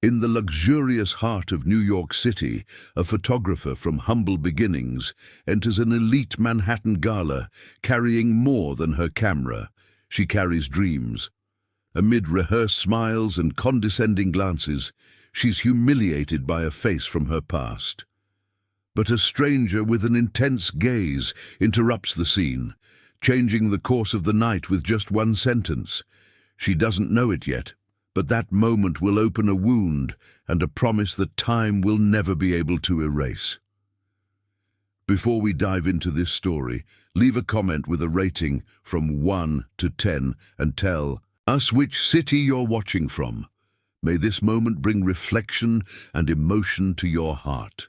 In the luxurious heart of New York City, a photographer from humble beginnings enters an elite Manhattan gala carrying more than her camera. She carries dreams. Amid rehearsed smiles and condescending glances, she's humiliated by a face from her past. But a stranger with an intense gaze interrupts the scene, changing the course of the night with just one sentence. She doesn't know it yet, but that moment will open a wound and a promise that time will never be able to erase. Before we dive into this story, leave a comment with a rating from 1 to 10 and tell us which city you're watching from. May this moment bring reflection and emotion to your heart.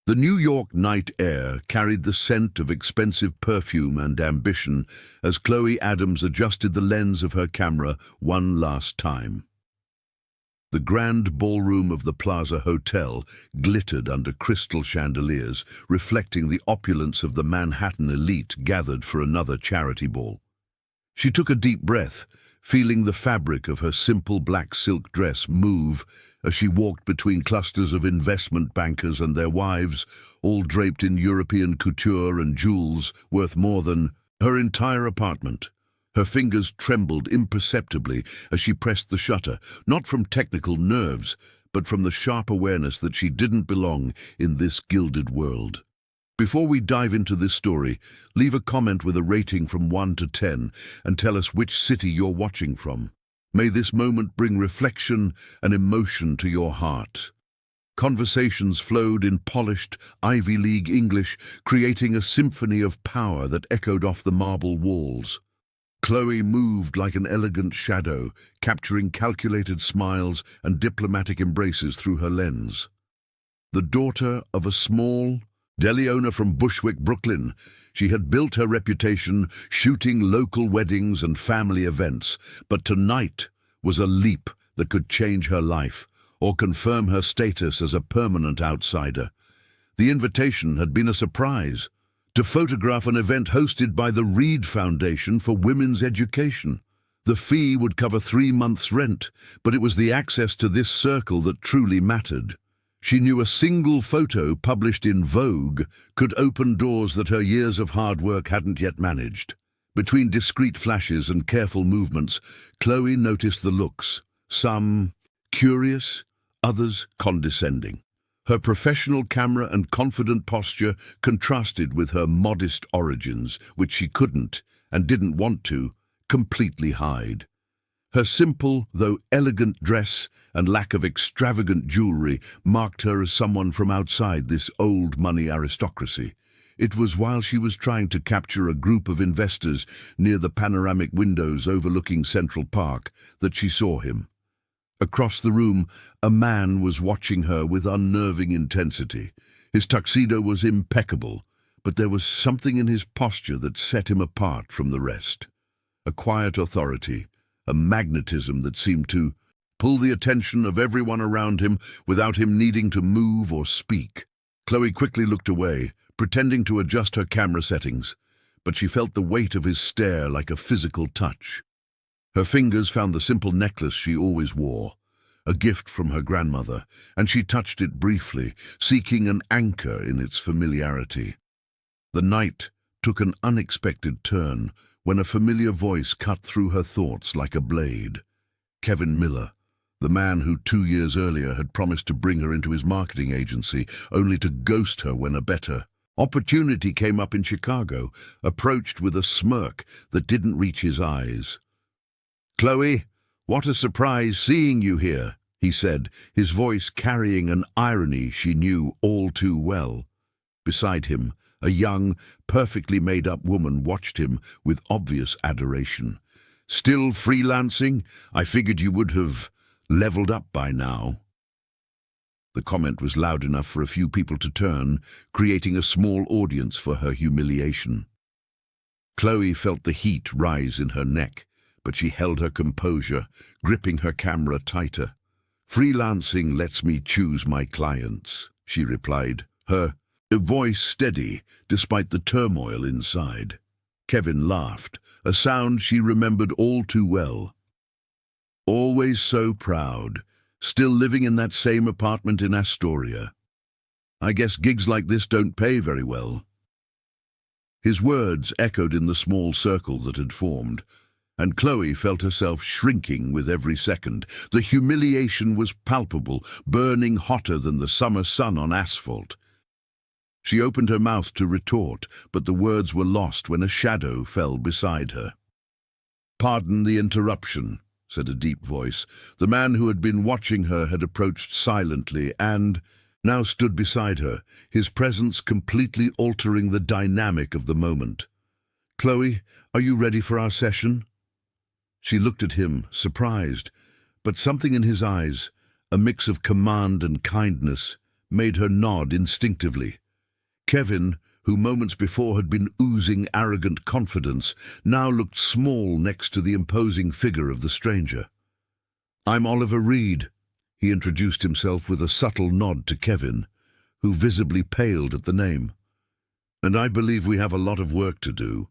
The New York night air carried the scent of expensive perfume and ambition as Chloe Adams adjusted the lens of her camera one last time. The grand ballroom of the Plaza Hotel glittered under crystal chandeliers, reflecting the opulence of the Manhattan elite gathered for another charity ball. She took a deep breath, feeling the fabric of her simple black silk dress move as she walked between clusters of investment bankers and their wives, all draped in European couture and jewels worth more than her entire apartment. Her fingers trembled imperceptibly as she pressed the shutter, not from technical nerves, but from the sharp awareness that she didn't belong in this gilded world. Before we dive into this story, leave a comment with a rating from 1 to 10 and tell us which city you're watching from. May this moment bring reflection and emotion to your heart. Conversations flowed in polished Ivy League English, creating a symphony of power that echoed off the marble walls. Chloe moved like an elegant shadow, capturing calculated smiles and diplomatic embraces through her lens. The daughter of a small deli owner from Bushwick, Brooklyn, she had built her reputation shooting local weddings and family events, but tonight was a leap that could change her life or confirm her status as a permanent outsider. The invitation had been a surprise, to photograph an event hosted by the Reed Foundation for Women's Education. The fee would cover 3 months' rent, but it was the access to this circle that truly mattered. She knew a single photo published in Vogue could open doors that her years of hard work hadn't yet managed. Between discreet flashes and careful movements, Chloe noticed the looks, some curious, others condescending. Her professional camera and confident posture contrasted with her modest origins, which she couldn't, and didn't want to, completely hide. Her simple, though elegant dress and lack of extravagant jewelry marked her as someone from outside this old money aristocracy. It was while she was trying to capture a group of investors near the panoramic windows overlooking Central Park that she saw him. Across the room, a man was watching her with unnerving intensity. His tuxedo was impeccable, but there was something in his posture that set him apart from the rest. A quiet authority, a magnetism that seemed to pull the attention of everyone around him without him needing to move or speak. Chloe quickly looked away, pretending to adjust her camera settings, but she felt the weight of his stare like a physical touch. Her fingers found the simple necklace she always wore, a gift from her grandmother, and she touched it briefly, seeking an anchor in its familiarity. The night took an unexpected turn when a familiar voice cut through her thoughts like a blade. Kevin Miller, the man who 2 years earlier had promised to bring her into his marketing agency, only to ghost her when a better opportunity came up in Chicago, approached with a smirk that didn't reach his eyes. "Chloe, what a surprise seeing you here," he said, his voice carrying an irony she knew all too well. Beside him, a young, perfectly made-up woman watched him with obvious adoration. "Still freelancing? I figured you would have leveled up by now." The comment was loud enough for a few people to turn, creating a small audience for her humiliation. Chloe felt the heat rise in her neck, but she held her composure, gripping her camera tighter. "Freelancing lets me choose my clients," she replied, her voice steady despite the turmoil inside. Kevin laughed, a sound she remembered all too well. "Always so proud. Still living in that same apartment in Astoria. I guess gigs like this don't pay very well. His words echoed in the small circle that had formed, and Chloe felt herself shrinking with every second. The humiliation was palpable, burning hotter than the summer sun on asphalt. She opened her mouth to retort, but the words were lost when a shadow fell beside her. "Pardon the interruption," said a deep voice. The man who had been watching her had approached silently and now stood beside her, his presence completely altering the dynamic of the moment. "Chloe, are you ready for our session?" She looked at him, surprised, but something in his eyes, a mix of command and kindness, made her nod instinctively. Kevin, who moments before had been oozing arrogant confidence, now looked small next to the imposing figure of the stranger. "I'm Oliver Reed," he introduced himself with a subtle nod to Kevin, who visibly paled at the name. "And I believe we have a lot of work to do."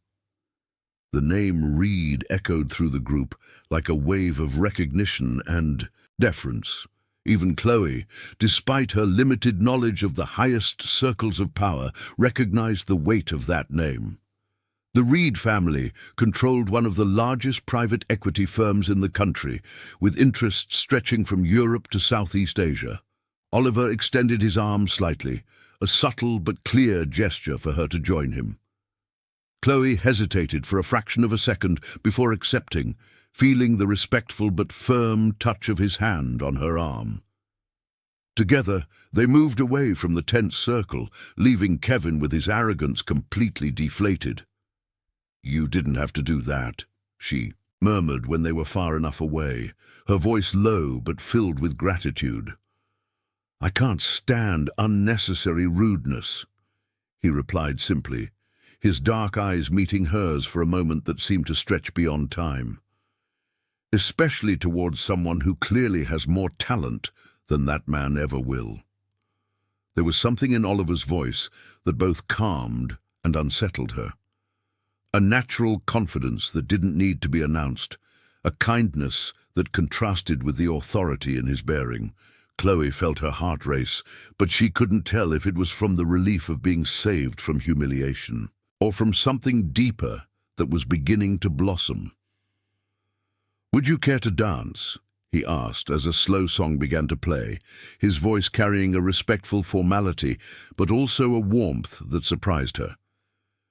The name Reed echoed through the group like a wave of recognition and deference. Even Chloe, despite her limited knowledge of the highest circles of power, recognized the weight of that name. The Reed family controlled one of the largest private equity firms in the country, with interests stretching from Europe to Southeast Asia. Oliver extended his arm slightly, a subtle but clear gesture for her to join him. Chloe hesitated for a fraction of a second before accepting, feeling the respectful but firm touch of his hand on her arm. Together, they moved away from the tense circle, leaving Kevin with his arrogance completely deflated. "You didn't have to do that," she murmured when they were far enough away, her voice low but filled with gratitude. "I can't stand unnecessary rudeness," he replied simply, his dark eyes meeting hers for a moment that seemed to stretch beyond time. "Especially towards someone who clearly has more talent than that man ever will." There was something in Oliver's voice that both calmed and unsettled her. A natural confidence that didn't need to be announced, a kindness that contrasted with the authority in his bearing. Chloe felt her heart race, but she couldn't tell if it was from the relief of being saved from humiliation, or from something deeper that was beginning to blossom. "Would you care to dance?" he asked as a slow song began to play, his voice carrying a respectful formality, but also a warmth that surprised her.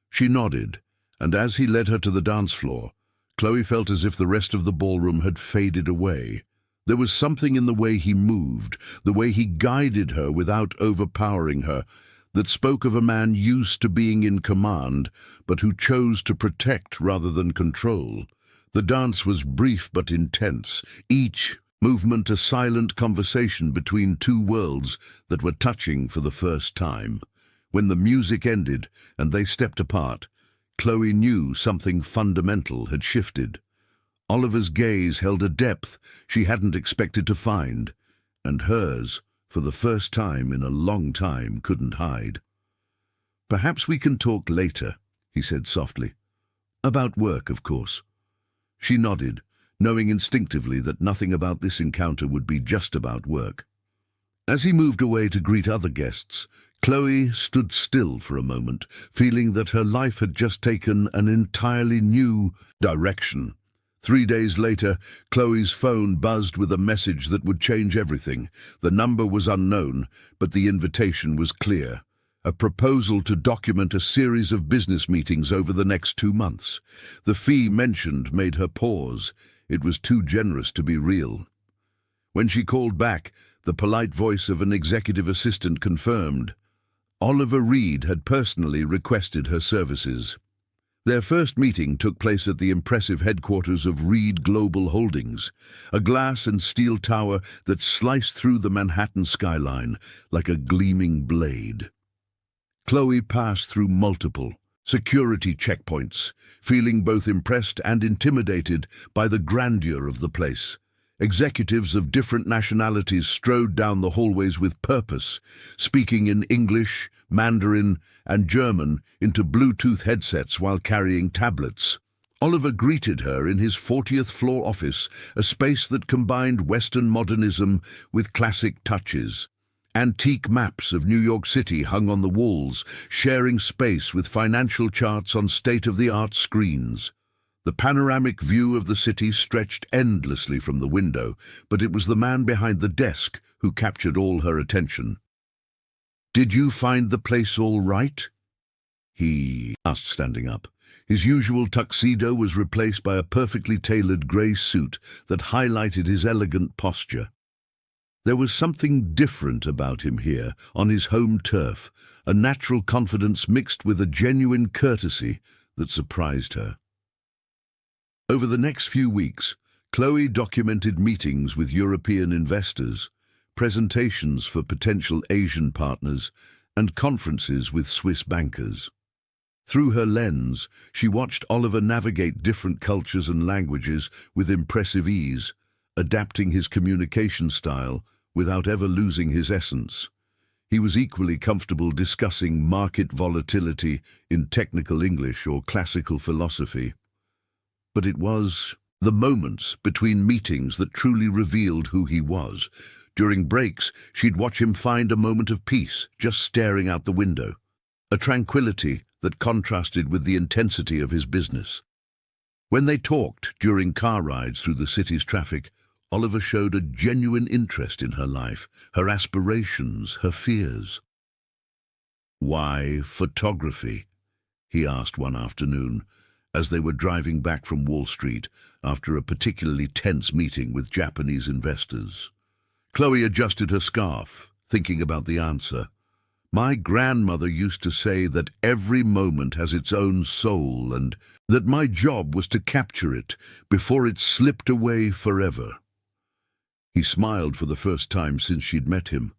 She nodded, and as he led her to the dance floor, Chloe felt as if the rest of the ballroom had faded away. There was something in the way he moved, the way he guided her without overpowering her, that spoke of a man used to being in command, but who chose to protect rather than control. The dance was brief but intense, each movement a silent conversation between two worlds that were touching for the first time. When the music ended and they stepped apart, Chloe knew something fundamental had shifted. Oliver's gaze held a depth she hadn't expected to find, and hers, for the first time in a long time, couldn't hide. "Perhaps we can talk later," he said softly. "About work, of course." She nodded, knowing instinctively that nothing about this encounter would be just about work. As he moved away to greet other guests, Chloe stood still for a moment, feeling that her life had just taken an entirely new direction. 3 days later, Chloe's phone buzzed with a message that would change everything. The number was unknown, but the invitation was clear. A proposal to document a series of business meetings over the next 2 months. The fee mentioned made her pause. It was too generous to be real. When she called back, the polite voice of an executive assistant confirmed. Oliver Reed had personally requested her services. Their first meeting took place at the impressive headquarters of Reed Global Holdings, a glass and steel tower that sliced through the Manhattan skyline like a gleaming blade. Chloe passed through multiple security checkpoints, feeling both impressed and intimidated by the grandeur of the place. Executives of different nationalities strode down the hallways with purpose, speaking in English, Mandarin, and German into Bluetooth headsets while carrying tablets. Oliver greeted her in his 40th floor office, a space that combined Western modernism with classic touches. Antique maps of New York City hung on the walls, sharing space with financial charts on state-of-the-art screens. The panoramic view of the city stretched endlessly from the window, but it was the man behind the desk who captured all her attention. "Did you find the place all right?" he asked, standing up. His usual tuxedo was replaced by a perfectly tailored grey suit that highlighted his elegant posture. There was something different about him here, on his home turf, a natural confidence mixed with a genuine courtesy that surprised her. Over the next few weeks, Chloe documented meetings with European investors, presentations for potential Asian partners, and conferences with Swiss bankers. Through her lens, she watched Oliver navigate different cultures and languages with impressive ease, adapting his communication style without ever losing his essence. He was equally comfortable discussing market volatility in technical English or classical philosophy. But it was the moments between meetings that truly revealed who he was. During breaks, she'd watch him find a moment of peace, just staring out the window, a tranquility that contrasted with the intensity of his business. When they talked during car rides through the city's traffic, Oliver showed a genuine interest in her life, her aspirations, her fears. "Why photography?" he asked one afternoon, as they were driving back from Wall Street after a particularly tense meeting with Japanese investors. Chloe adjusted her scarf, thinking about the answer. "My grandmother used to say that every moment has its own soul and that my job was to capture it before it slipped away forever." He smiled for the first time since she'd met him,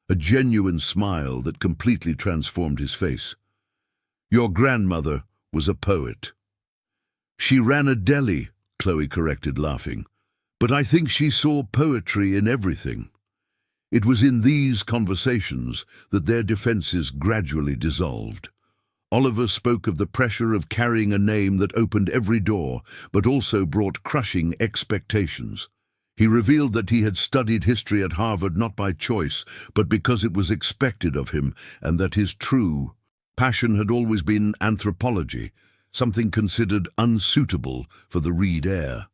a genuine smile that completely transformed his face. "Your grandmother was a poet." "She ran a deli," Chloe corrected, laughing. "But I think she saw poetry in everything." It was in these conversations that their defenses gradually dissolved. Oliver spoke of the pressure of carrying a name that opened every door, but also brought crushing expectations. He revealed that he had studied history at Harvard not by choice, but because it was expected of him, and that his true passion had always been anthropology, something considered unsuitable for the Reed air.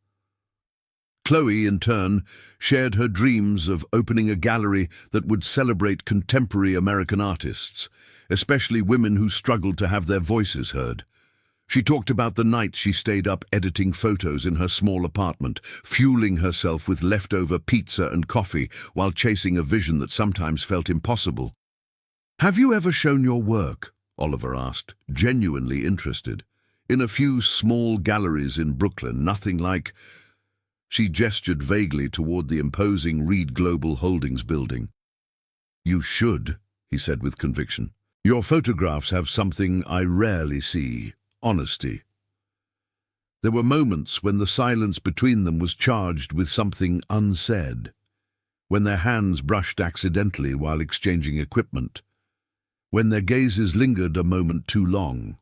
Chloe, in turn, shared her dreams of opening a gallery that would celebrate contemporary American artists, especially women who struggled to have their voices heard. She talked about the nights she stayed up editing photos in her small apartment, fueling herself with leftover pizza and coffee while chasing a vision that sometimes felt impossible. "Have you ever shown your work?" Oliver asked, genuinely interested. "In a few small galleries in Brooklyn, nothing like—" She gestured vaguely toward the imposing Reed Global Holdings building. "You should," he said with conviction. "Your photographs have something I rarely see: honesty." There were moments when the silence between them was charged with something unsaid, when their hands brushed accidentally while exchanging equipment, when their gazes lingered a moment too long,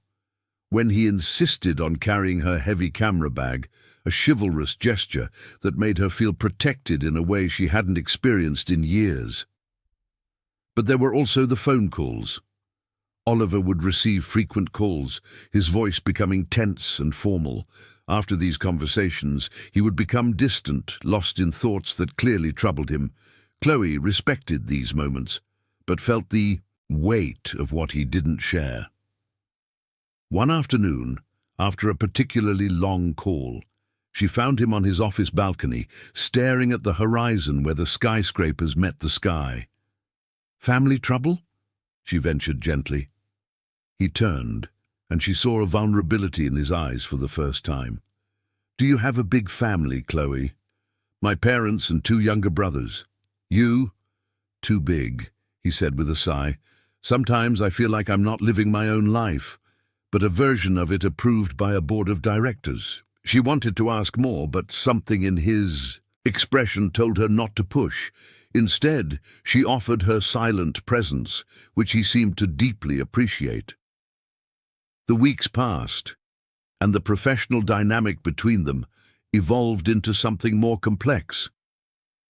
when he insisted on carrying her heavy camera bag, a chivalrous gesture that made her feel protected in a way she hadn't experienced in years. But there were also the phone calls. Oliver would receive frequent calls, his voice becoming tense and formal. After these conversations, he would become distant, lost in thoughts that clearly troubled him. Chloe respected these moments, but felt the weight of what he didn't share. One afternoon, after a particularly long call, she found him on his office balcony, staring at the horizon where the skyscrapers met the sky. "Family trouble?" she ventured gently. He turned, and she saw a vulnerability in his eyes for the first time. "Do you have a big family, Chloe?" "My parents and 2 younger brothers." "You?" "Too big," he said with a sigh. "Sometimes I feel like I'm not living my own life, but a version of it approved by a board of directors." She wanted to ask more, but something in his expression told her not to push. Instead, she offered her silent presence, which he seemed to deeply appreciate. The weeks passed, and the professional dynamic between them evolved into something more complex.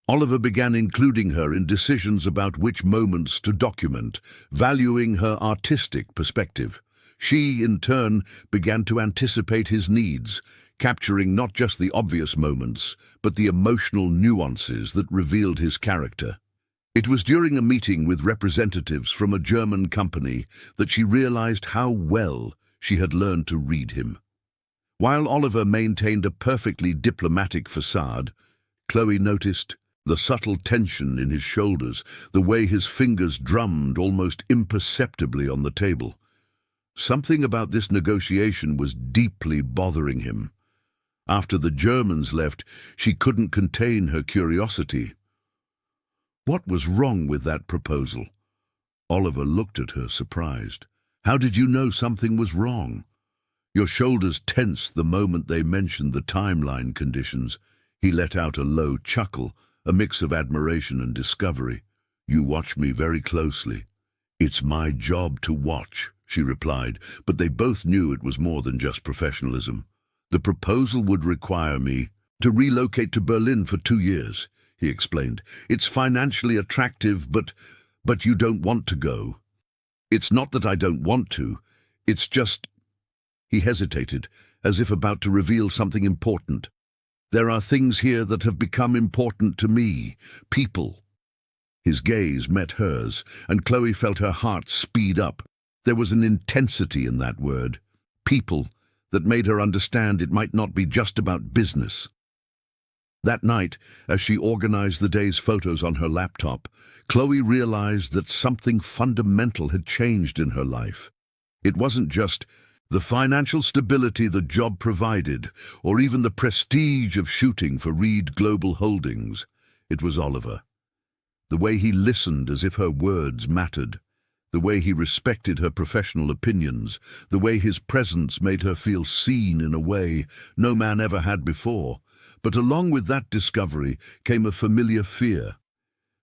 Oliver began including her in decisions about which moments to document, valuing her artistic perspective. She, in turn, began to anticipate his needs, capturing not just the obvious moments, but the emotional nuances that revealed his character. It was during a meeting with representatives from a German company that she realized how well she had learned to read him. While Oliver maintained a perfectly diplomatic facade, Chloe noticed the subtle tension in his shoulders, the way his fingers drummed almost imperceptibly on the table. Something about this negotiation was deeply bothering him. After the Germans left, she couldn't contain her curiosity. What was wrong with that proposal? Oliver looked at her, surprised. How did you know something was wrong? Your shoulders tensed the moment they mentioned the timeline conditions. He let out a low chuckle, a mix of admiration and discovery. You watch me very closely. It's my job to watch, she replied, but they both knew it was more than just professionalism. The proposal would require me to relocate to Berlin for 2 years, he explained. It's financially attractive, but you don't want to go. It's not that I don't want to, it's just... He hesitated, as if about to reveal something important. There are things here that have become important to me, people. His gaze met hers, and Chloe felt her heart speed up. There was an intensity in that word, people, that made her understand it might not be just about business. That night, as she organized the day's photos on her laptop, Chloe realized that something fundamental had changed in her life. It wasn't just the financial stability the job provided, or even the prestige of shooting for Reed Global Holdings. It was Oliver. The way he listened as if her words mattered, the way he respected her professional opinions, the way his presence made her feel seen in a way no man ever had before. But along with that discovery came a familiar fear.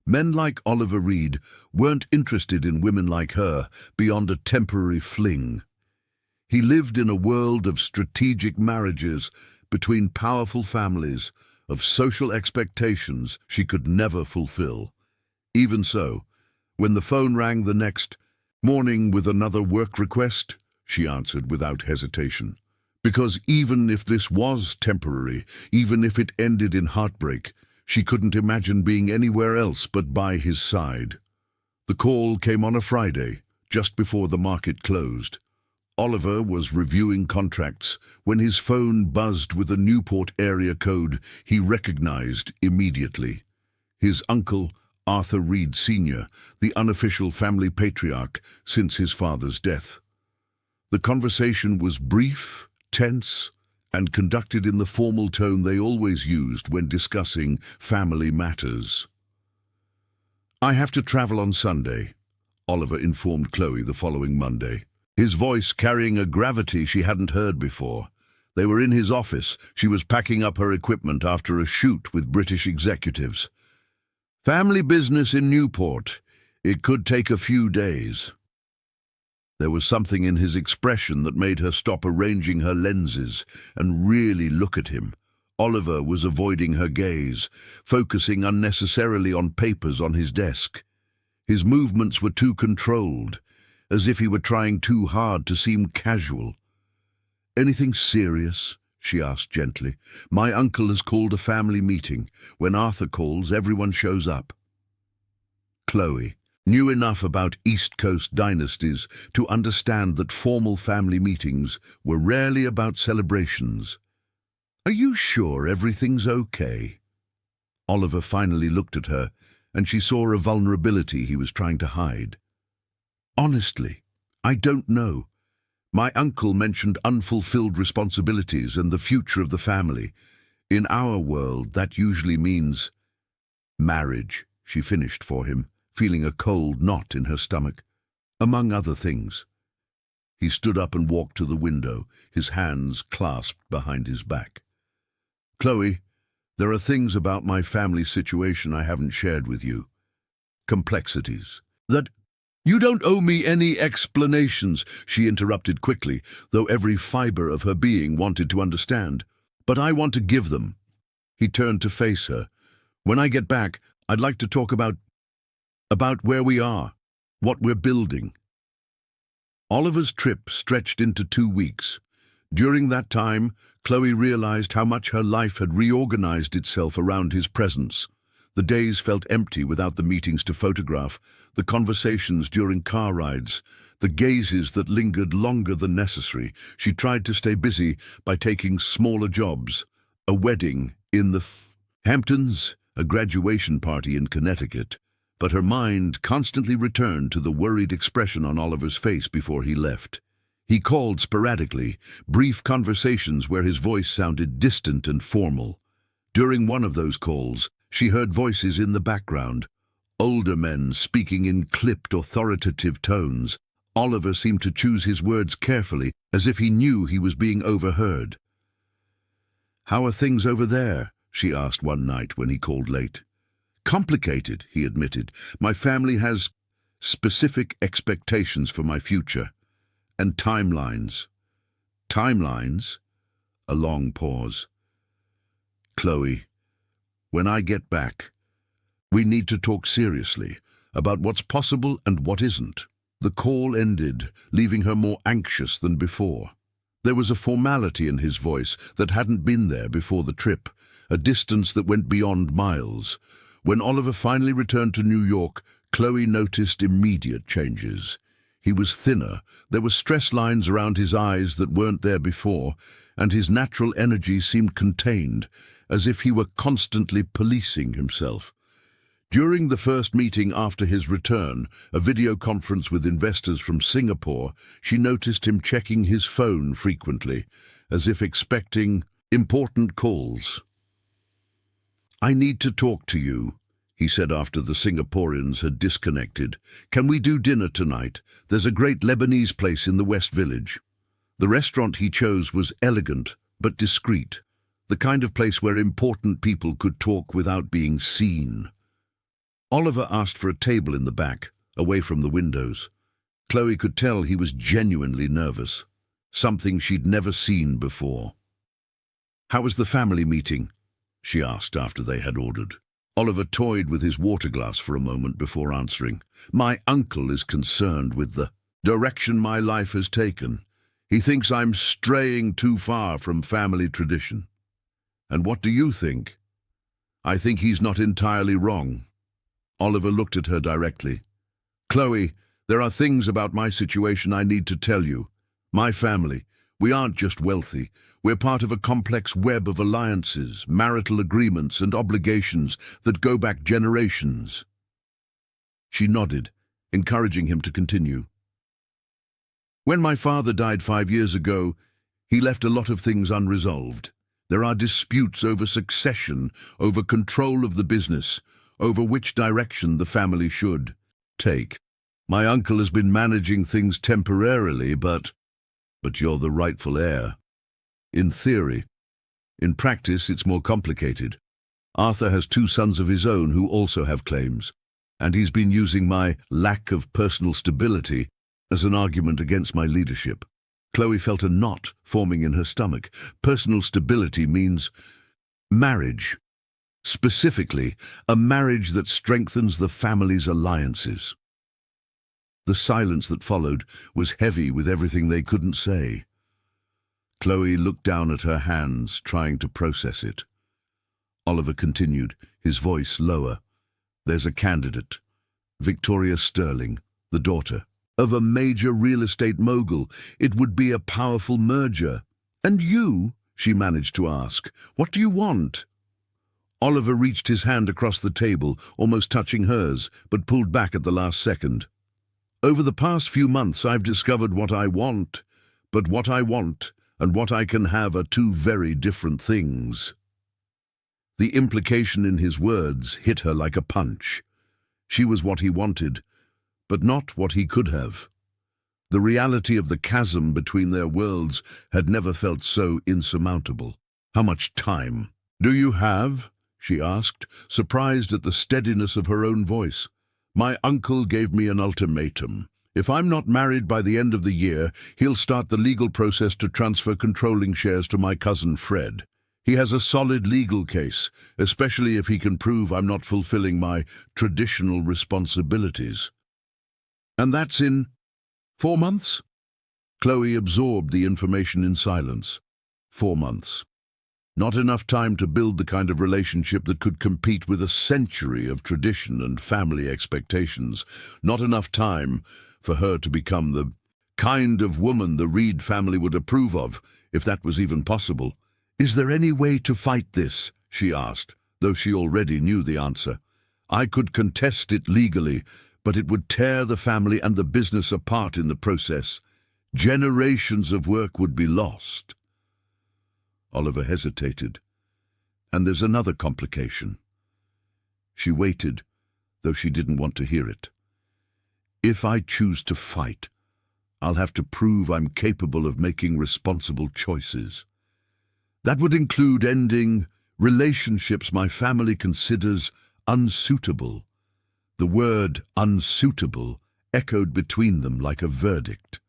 Men like Oliver Reed weren't interested in women like her beyond a temporary fling. He lived in a world of strategic marriages between powerful families, of social expectations she could never fulfill. Even so, when the phone rang the next morning with another work request, she answered without hesitation. Because even if this was temporary, even if it ended in heartbreak, she couldn't imagine being anywhere else but by his side. The call came on a Friday, just before the market closed. Oliver was reviewing contracts when his phone buzzed with a Newport area code he recognized immediately. His uncle, Arthur Reed Sr., the unofficial family patriarch since his father's death. The conversation was brief, tense, and conducted in the formal tone they always used when discussing family matters. I have to travel on Sunday, Oliver informed Chloe the following Monday, his voice carrying a gravity she hadn't heard before. They were in his office. She was packing up her equipment after a shoot with British executives. Family business in Newport. It could take a few days. There was something in his expression that made her stop arranging her lenses and really look at him. Oliver was avoiding her gaze, focusing unnecessarily on papers on his desk. His movements were too controlled, as if he were trying too hard to seem casual. Anything serious? She asked gently. My uncle has called a family meeting. When Arthur calls, everyone shows up. Chloe knew enough about East Coast dynasties to understand that formal family meetings were rarely about celebrations. Are you sure everything's okay? Oliver finally looked at her, and she saw a vulnerability he was trying to hide. Honestly, I don't know. My uncle mentioned unfulfilled responsibilities and the future of the family. In our world, that usually means marriage, she finished for him, feeling a cold knot in her stomach. Among other things. He stood up and walked to the window, his hands clasped behind his back. Chloe, there are things about my family situation I haven't shared with you. Complexities. That You don't owe me any explanations, she interrupted quickly, though every fibre of her being wanted to understand. But I want to give them. He turned to face her. When I get back, I'd like to talk about where we are, what we're building. Oliver's trip stretched into 2 weeks. During that time, Chloe realized how much her life had reorganized itself around his presence. The days felt empty without the meetings to photograph, the conversations during car rides, the gazes that lingered longer than necessary. She tried to stay busy by taking smaller jobs, a wedding in the Hamptons, a graduation party in Connecticut, but her mind constantly returned to the worried expression on Oliver's face before he left. He called sporadically, brief conversations where his voice sounded distant and formal. During one of those calls, she heard voices in the background, older men speaking in clipped, authoritative tones. Oliver seemed to choose his words carefully, as if he knew he was being overheard. "How are things over there?" she asked one night when he called late. "Complicated," he admitted. "My family has specific expectations for my future. And timelines." "Timelines?" A long pause. "Chloe, when I get back, we need to talk seriously about what's possible and what isn't." The call ended, leaving her more anxious than before. There was a formality in his voice that hadn't been there before the trip, a distance that went beyond miles. When Oliver finally returned to New York, Chloe noticed immediate changes. He was thinner, there were stress lines around his eyes that weren't there before, and his natural energy seemed contained, as if he were constantly policing himself. During the first meeting after his return, a video conference with investors from Singapore, she noticed him checking his phone frequently, as if expecting important calls. "I need to talk to you," he said after the Singaporeans had disconnected. "Can we do dinner tonight? There's a great Lebanese place in the West Village." The restaurant he chose was elegant but discreet, the kind of place where important people could talk without being seen. Oliver asked for a table in the back, away from the windows. Chloe could tell he was genuinely nervous, something she'd never seen before. "How was the family meeting?" she asked after they had ordered. Oliver toyed with his water glass for a moment before answering. "My uncle is concerned with the direction my life has taken. He thinks I'm straying too far from family tradition." "And what do you think?" "I think he's not entirely wrong." Oliver looked at her directly. "Chloe, there are things about my situation I need to tell you. My family, we aren't just wealthy. We're part of a complex web of alliances, marital agreements, and obligations that go back generations." She nodded, encouraging him to continue. "When my father died 5 years ago, he left a lot of things unresolved. There are disputes over succession, over control of the business, over which direction the family should take. My uncle has been managing things temporarily, but you're the rightful heir. In theory. In practice, it's more complicated. Arthur has 2 sons of his own who also have claims, and he's been using my lack of personal stability as an argument against my leadership." Chloe felt a knot forming in her stomach. Personal stability means marriage. Specifically, a marriage that strengthens the family's alliances. The silence that followed was heavy with everything they couldn't say. Chloe looked down at her hands, trying to process it. Oliver continued, his voice lower. "There's a candidate, Victoria Sterling, the daughter of a major real estate mogul. It would be a powerful merger." "And you?" she managed to ask. "What do you want?" Oliver reached his hand across the table, almost touching hers, but pulled back at the last second. "Over the past few months, I've discovered what I want, but what I want and what I can have are 2 very different things." The implication in his words hit her like a punch. She was what he wanted, but not what he could have. The reality of the chasm between their worlds had never felt so insurmountable. "How much time do you have?" she asked, surprised at the steadiness of her own voice. My uncle gave me an ultimatum. If I'm not married by the end of the year, he'll start the legal process to transfer controlling shares to my cousin Fred. He has a solid legal case, especially if he can prove I'm not fulfilling my traditional responsibilities. And that's in 4 months? Chloe absorbed the information in silence. 4 months. Not enough time to build the kind of relationship that could compete with a century of tradition and family expectations. Not enough time for her to become the kind of woman the Reed family would approve of, if that was even possible. "Is there any way to fight this?" she asked, though she already knew the answer. "I could contest it legally, but it would tear the family and the business apart in the process. Generations of work would be lost." Oliver hesitated. "And there's another complication." She waited, though she didn't want to hear it. "If I choose to fight, I'll have to prove I'm capable of making responsible choices. That would include ending relationships my family considers unsuitable." The word unsuitable echoed between them like a verdict.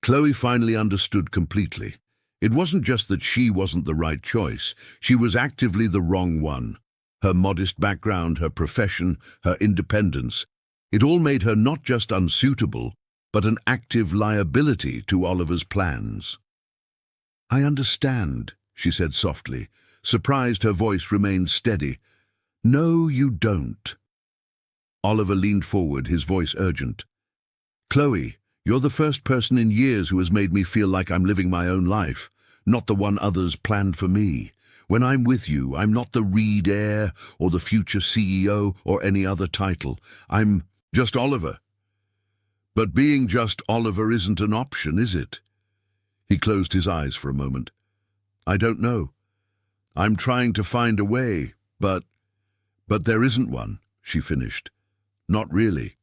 Chloe finally understood completely. It wasn't just that she wasn't the right choice, she was actively the wrong one. Her modest background, her profession, her independence, it all made her not just unsuitable, but an active liability to Oliver's plans. "I understand," she said softly. Surprised, her voice remained steady. "No, you don't." Oliver leaned forward, his voice urgent. "Chloe, you're the first person in years who has made me feel like I'm living my own life, not the one others planned for me. When I'm with you, I'm not the Reed heir or the future CEO or any other title. I'm just Oliver." "But being just Oliver isn't an option, is it?" He closed his eyes for a moment. "I don't know. I'm trying to find a way, but there isn't one," she finished. "Not really."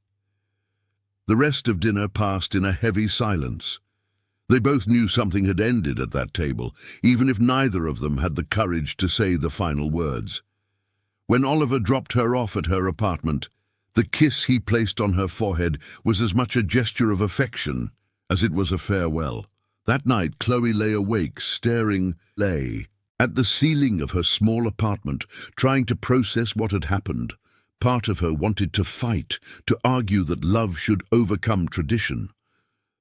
The rest of dinner passed in a heavy silence. They both knew something had ended at that table, even if neither of them had the courage to say the final words. When Oliver dropped her off at her apartment, the kiss he placed on her forehead was as much a gesture of affection as it was a farewell. That night, Chloe lay awake, staring at the ceiling of her small apartment, trying to process what had happened. Part of her wanted to fight, to argue that love should overcome tradition.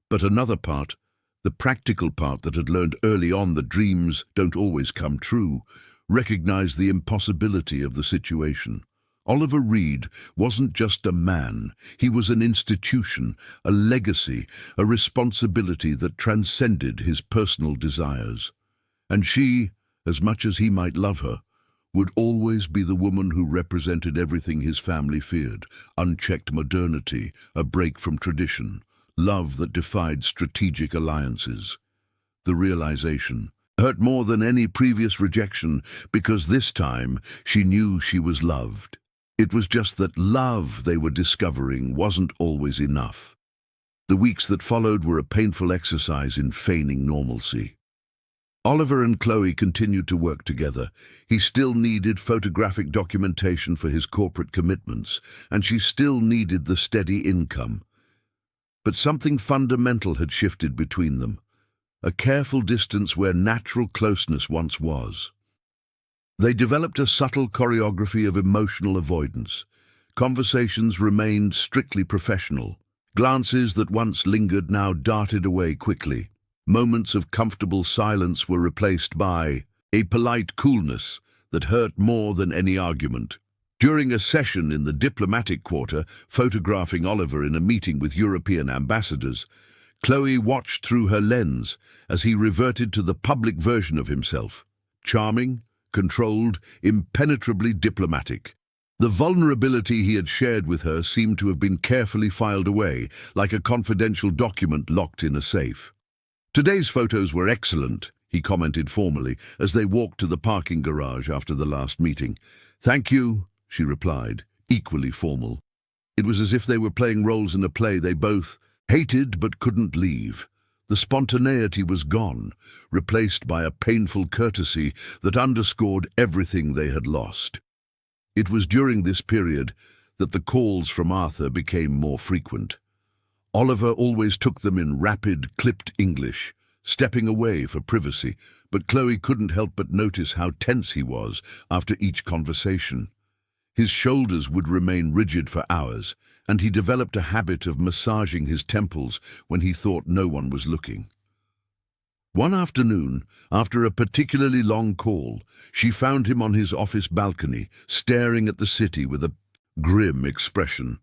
But another part, the practical part that had learned early on that dreams don't always come true, recognized the impossibility of the situation. Oliver Reed wasn't just a man, he was an institution, a legacy, a responsibility that transcended his personal desires. And she, as much as he might love her, would always be the woman who represented everything his family feared: unchecked modernity, a break from tradition, love that defied strategic alliances. The realization hurt more than any previous rejection, because this time she knew she was loved. It was just that love they were discovering wasn't always enough. The weeks that followed were a painful exercise in feigning normalcy. Oliver and Chloe continued to work together. He still needed photographic documentation for his corporate commitments, and she still needed the steady income. But something fundamental had shifted between them, a careful distance where natural closeness once was. They developed a subtle choreography of emotional avoidance. Conversations remained strictly professional. Glances that once lingered now darted away quickly. Moments of comfortable silence were replaced by a polite coolness that hurt more than any argument. During a session in the diplomatic quarter, photographing Oliver in a meeting with European ambassadors, Chloe watched through her lens as he reverted to the public version of himself. Charming, controlled, impenetrably diplomatic. The vulnerability he had shared with her seemed to have been carefully filed away, like a confidential document locked in a safe. "Today's photos were excellent," he commented formally as they walked to the parking garage after the last meeting. "Thank you," she replied, equally formal. It was as if they were playing roles in a play they both hated but couldn't leave. The spontaneity was gone, replaced by a painful courtesy that underscored everything they had lost. It was during this period that the calls from Arthur became more frequent. Oliver always took them in rapid, clipped English, stepping away for privacy, but Chloe couldn't help but notice how tense he was after each conversation. His shoulders would remain rigid for hours, and he developed a habit of massaging his temples when he thought no one was looking. One afternoon, after a particularly long call, she found him on his office balcony, staring at the city with a grim expression.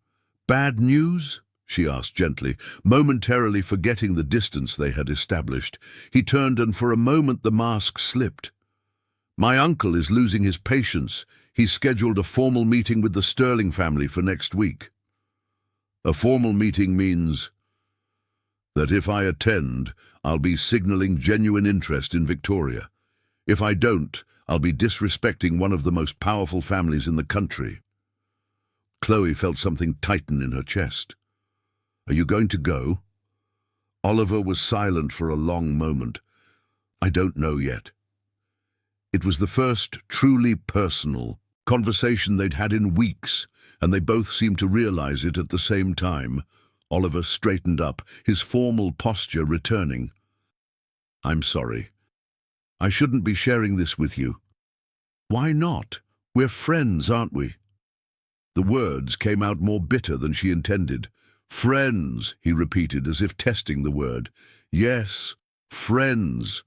"Bad news?" she asked gently, momentarily forgetting the distance they had established. He turned, and for a moment the mask slipped. "My uncle is losing his patience. He's scheduled a formal meeting with the Sterling family for next week." "A formal meeting means that if I attend, I'll be signaling genuine interest in Victoria. If I don't, I'll be disrespecting one of the most powerful families in the country." Chloe felt something tighten in her chest. "Are you going to go?" Oliver was silent for a long moment. "I don't know yet." It was the first truly personal conversation they'd had in weeks, and they both seemed to realize it at the same time. Oliver straightened up, his formal posture returning. "I'm sorry. I shouldn't be sharing this with you." "Why not? We're friends, aren't we?" The words came out more bitter than she intended. "Friends," he repeated, as if testing the word. "Yes, friends."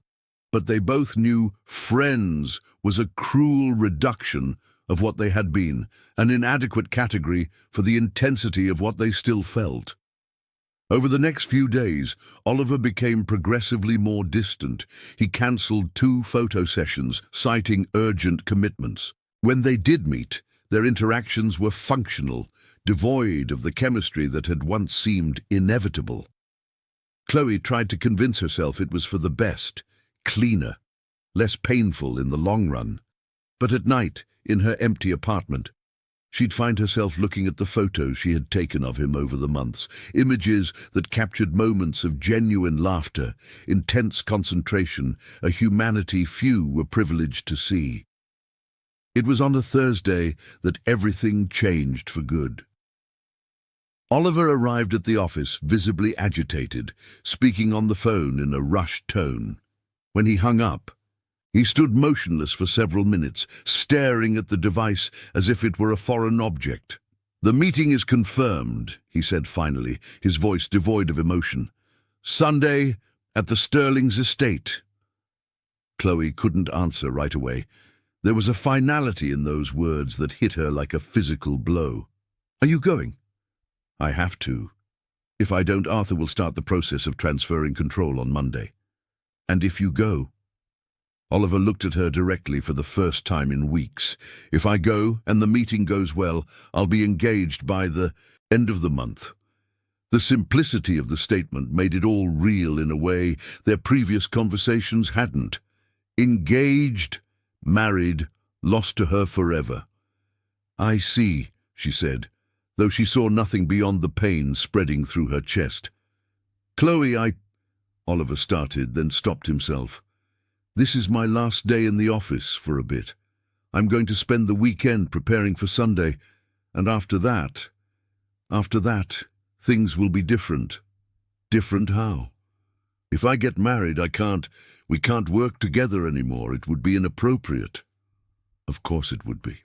But they both knew friends was a cruel reduction of what they had been, an inadequate category for the intensity of what they still felt. Over the next few days, Oliver became progressively more distant. He cancelled 2 photo sessions, citing urgent commitments. When they did meet, their interactions were functional, devoid of the chemistry that had once seemed inevitable. Chloe tried to convince herself it was for the best, cleaner, less painful in the long run. But at night, in her empty apartment, she'd find herself looking at the photos she had taken of him over the months, images that captured moments of genuine laughter, intense concentration, a humanity few were privileged to see. It was on a Thursday that everything changed for good. Oliver arrived at the office visibly agitated, speaking on the phone in a rushed tone. When he hung up, he stood motionless for several minutes, staring at the device as if it were a foreign object. "The meeting is confirmed," he said finally, his voice devoid of emotion. "Sunday at the Sterling's estate." Chloe couldn't answer right away. There was a finality in those words that hit her like a physical blow. "Are you going?" "I have to. If I don't, Arthur will start the process of transferring control on Monday." "And if you go?" Oliver looked at her directly for the first time in weeks. "If I go, and the meeting goes well, I'll be engaged by the end of the month." The simplicity of the statement made it all real in a way their previous conversations hadn't. Engaged, married, lost to her forever. "I see," she said, though she saw nothing beyond the pain spreading through her chest. "Chloe, Oliver started, then stopped himself. "This is my last day in the office for a bit. I'm going to spend the weekend preparing for Sunday, and after that, things will be different." "Different how?" "If I get married, we can't work together anymore. It would be inappropriate." "Of course it would be."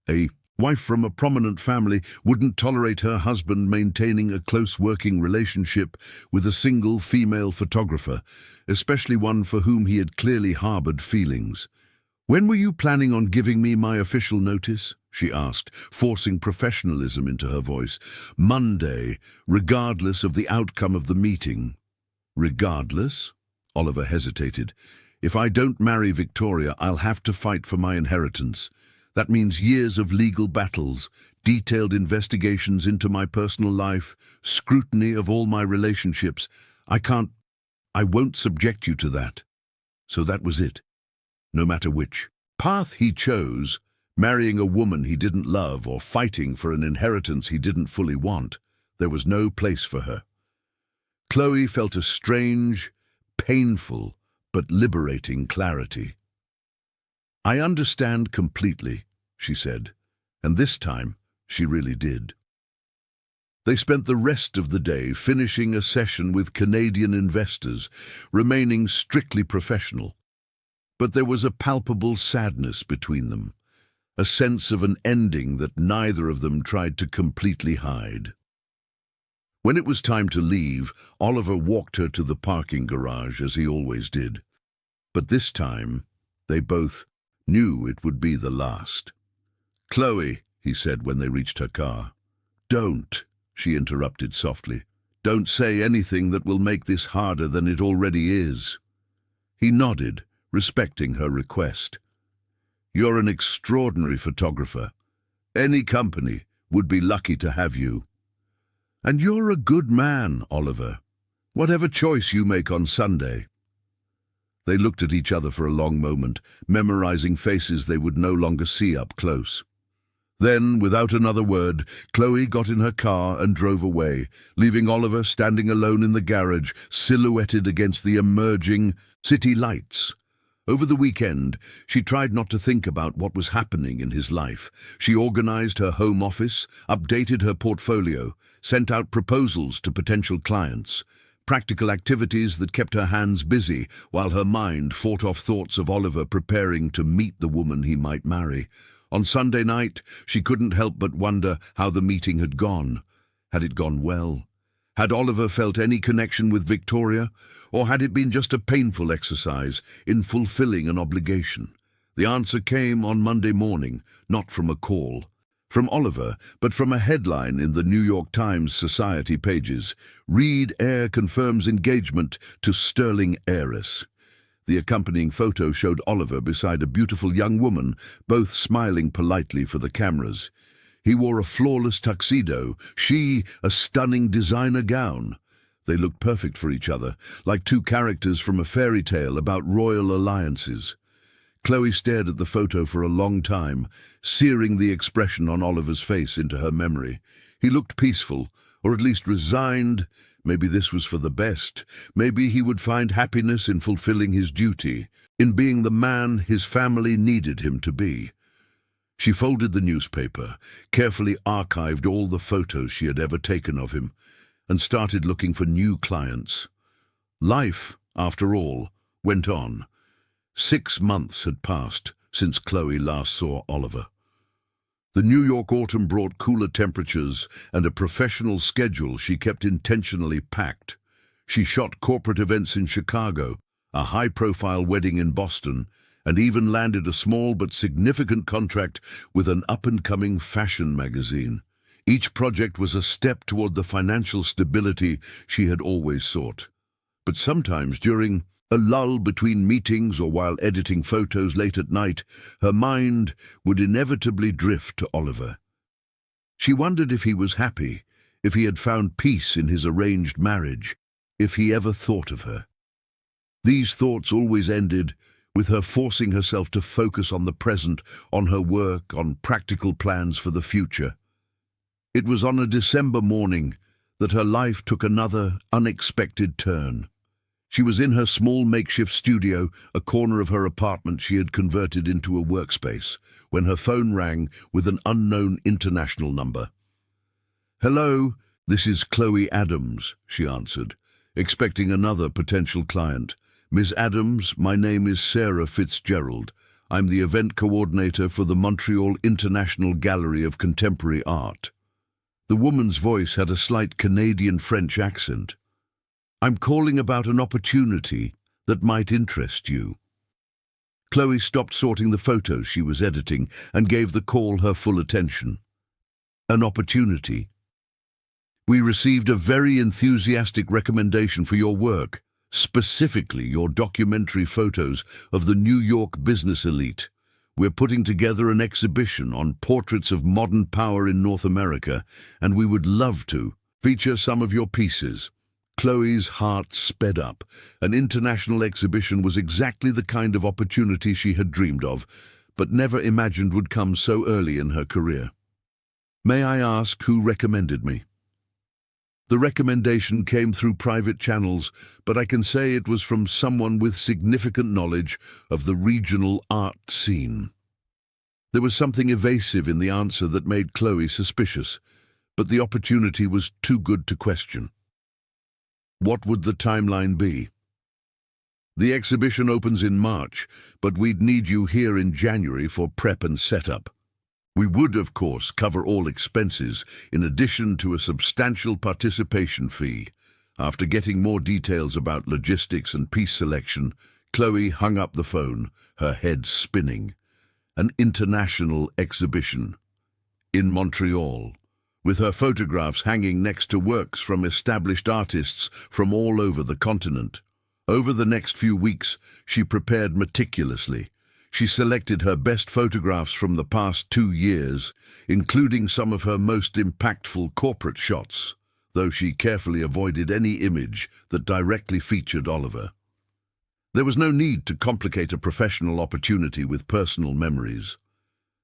A wife from a prominent family wouldn't tolerate her husband maintaining a close working relationship with a single female photographer, especially one for whom he had clearly harbored feelings. "When were you planning on giving me my official notice?" she asked, forcing professionalism into her voice. "Monday, regardless of the outcome of the meeting." "Regardless?" Oliver hesitated. "If I don't marry Victoria, I'll have to fight for my inheritance. That means years of legal battles, detailed investigations into my personal life, scrutiny of all my relationships. I won't subject you to that." So that was it. No matter which path he chose, marrying a woman he didn't love or fighting for an inheritance he didn't fully want, there was no place for her. Chloe felt a strange, painful, but liberating clarity. "I understand completely," she said, and this time She really did. They spent the rest of the day finishing a session with Canadian investors, remaining strictly professional. But there was a palpable sadness between them, a sense of an ending that neither of them tried to completely hide. When it was time to leave, Oliver walked her to the parking garage as he always did. But this time, they both knew it would be the last. "Chloe," he said when they reached her car. "Don't," she interrupted softly. "Don't say anything that will make this harder than it already is." He nodded, respecting her request. "You're an extraordinary photographer. Any company would be lucky to have you. And you're a good man, Oliver, whatever choice you make on Sunday." They looked at each other for a long moment, memorizing faces they would no longer see up close. Then, without another word, Chloe got in her car and drove away, leaving Oliver standing alone in the garage, silhouetted against the emerging city lights. Over the weekend, she tried not to think about what was happening in his life. She organized her home office, updated her portfolio, sent out proposals to potential clients, practical activities that kept her hands busy while her mind fought off thoughts of Oliver preparing to meet the woman he might marry. On Sunday night, she couldn't help but wonder how the meeting had gone. Had it gone well? Had Oliver felt any connection with Victoria, or had it been just a painful exercise in fulfilling an obligation? The answer came on Monday morning, not from a call from Oliver, but from a headline in the New York Times Society pages. "Reed Heir confirms engagement to sterling heiress." The accompanying photo showed Oliver beside a beautiful young woman, both smiling politely for the cameras. He wore a flawless tuxedo, she a stunning designer gown. They looked perfect for each other, like two characters from a fairy tale about royal alliances. Chloe stared at the photo for a long time, searing the expression on Oliver's face into her memory. He looked peaceful, or at least resigned. Maybe this was for the best. Maybe he would find happiness in fulfilling his duty, in being the man his family needed him to be. She folded the newspaper, carefully archived all the photos she had ever taken of him, and started looking for new clients. Life, after all, went on. 6 months had passed since Chloe last saw Oliver. The New York autumn brought cooler temperatures and a professional schedule she kept intentionally packed. She shot corporate events in Chicago, a high-profile wedding in Boston, and even landed a small but significant contract with an up-and-coming fashion magazine. Each project was a step toward the financial stability she had always sought. But sometimes, during a lull between meetings or while editing photos late at night, her mind would inevitably drift to Oliver. She wondered if he was happy, if he had found peace in his arranged marriage, if he ever thought of her. These thoughts always ended with her forcing herself to focus on the present, on her work, on practical plans for the future. It was on a December morning that her life took another unexpected turn. She was in her small makeshift studio, a corner of her apartment she had converted into a workspace, when her phone rang with an unknown international number. "Hello, this is Chloe Adams," she answered, expecting another potential client. "Miss Adams, my name is Sarah Fitzgerald. I'm the event coordinator for the Montreal International Gallery of Contemporary Art." The woman's voice had a slight Canadian-French accent. "I'm calling about an opportunity that might interest you." Chloe stopped sorting the photos she was editing and gave the call her full attention. "An opportunity? We received a very enthusiastic recommendation for your work, specifically your documentary photos of the New York business elite. We're putting together an exhibition on portraits of modern power in North America, and we would love to feature some of your pieces." Chloe's heart sped up. An international exhibition was exactly the kind of opportunity she had dreamed of, but never imagined would come so early in her career. "May I ask who recommended me?" "The recommendation came through private channels, but I can say it was from someone with significant knowledge of the regional art scene." There was something evasive in the answer that made Chloe suspicious, but the opportunity was too good to question. What would the timeline be? The exhibition opens in March, but we'd need you here in January for prep and setup. We would, of course, cover all expenses, in addition to a substantial participation fee. After getting more details about logistics and piece selection, Chloe hung up the phone, her head spinning. An international exhibition in Montreal, with her photographs hanging next to works from established artists from all over the continent. Over the next few weeks, she prepared meticulously. She selected her best photographs from the past 2 years, including some of her most impactful corporate shots, though she carefully avoided any image that directly featured Oliver. There was no need to complicate a professional opportunity with personal memories.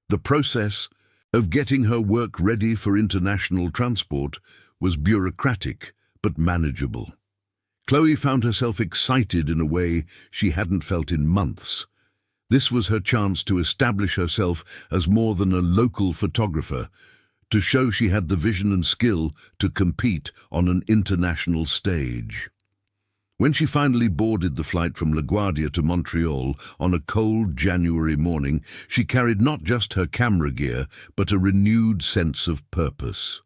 The process of getting her work ready for international transport was bureaucratic but manageable. Chloe found herself excited in a way she hadn't felt in months. This was her chance to establish herself as more than a local photographer, to show she had the vision and skill to compete on an international stage. When she finally boarded the flight from LaGuardia to Montreal on a cold January morning, she carried not just her camera gear, but a renewed sense of purpose.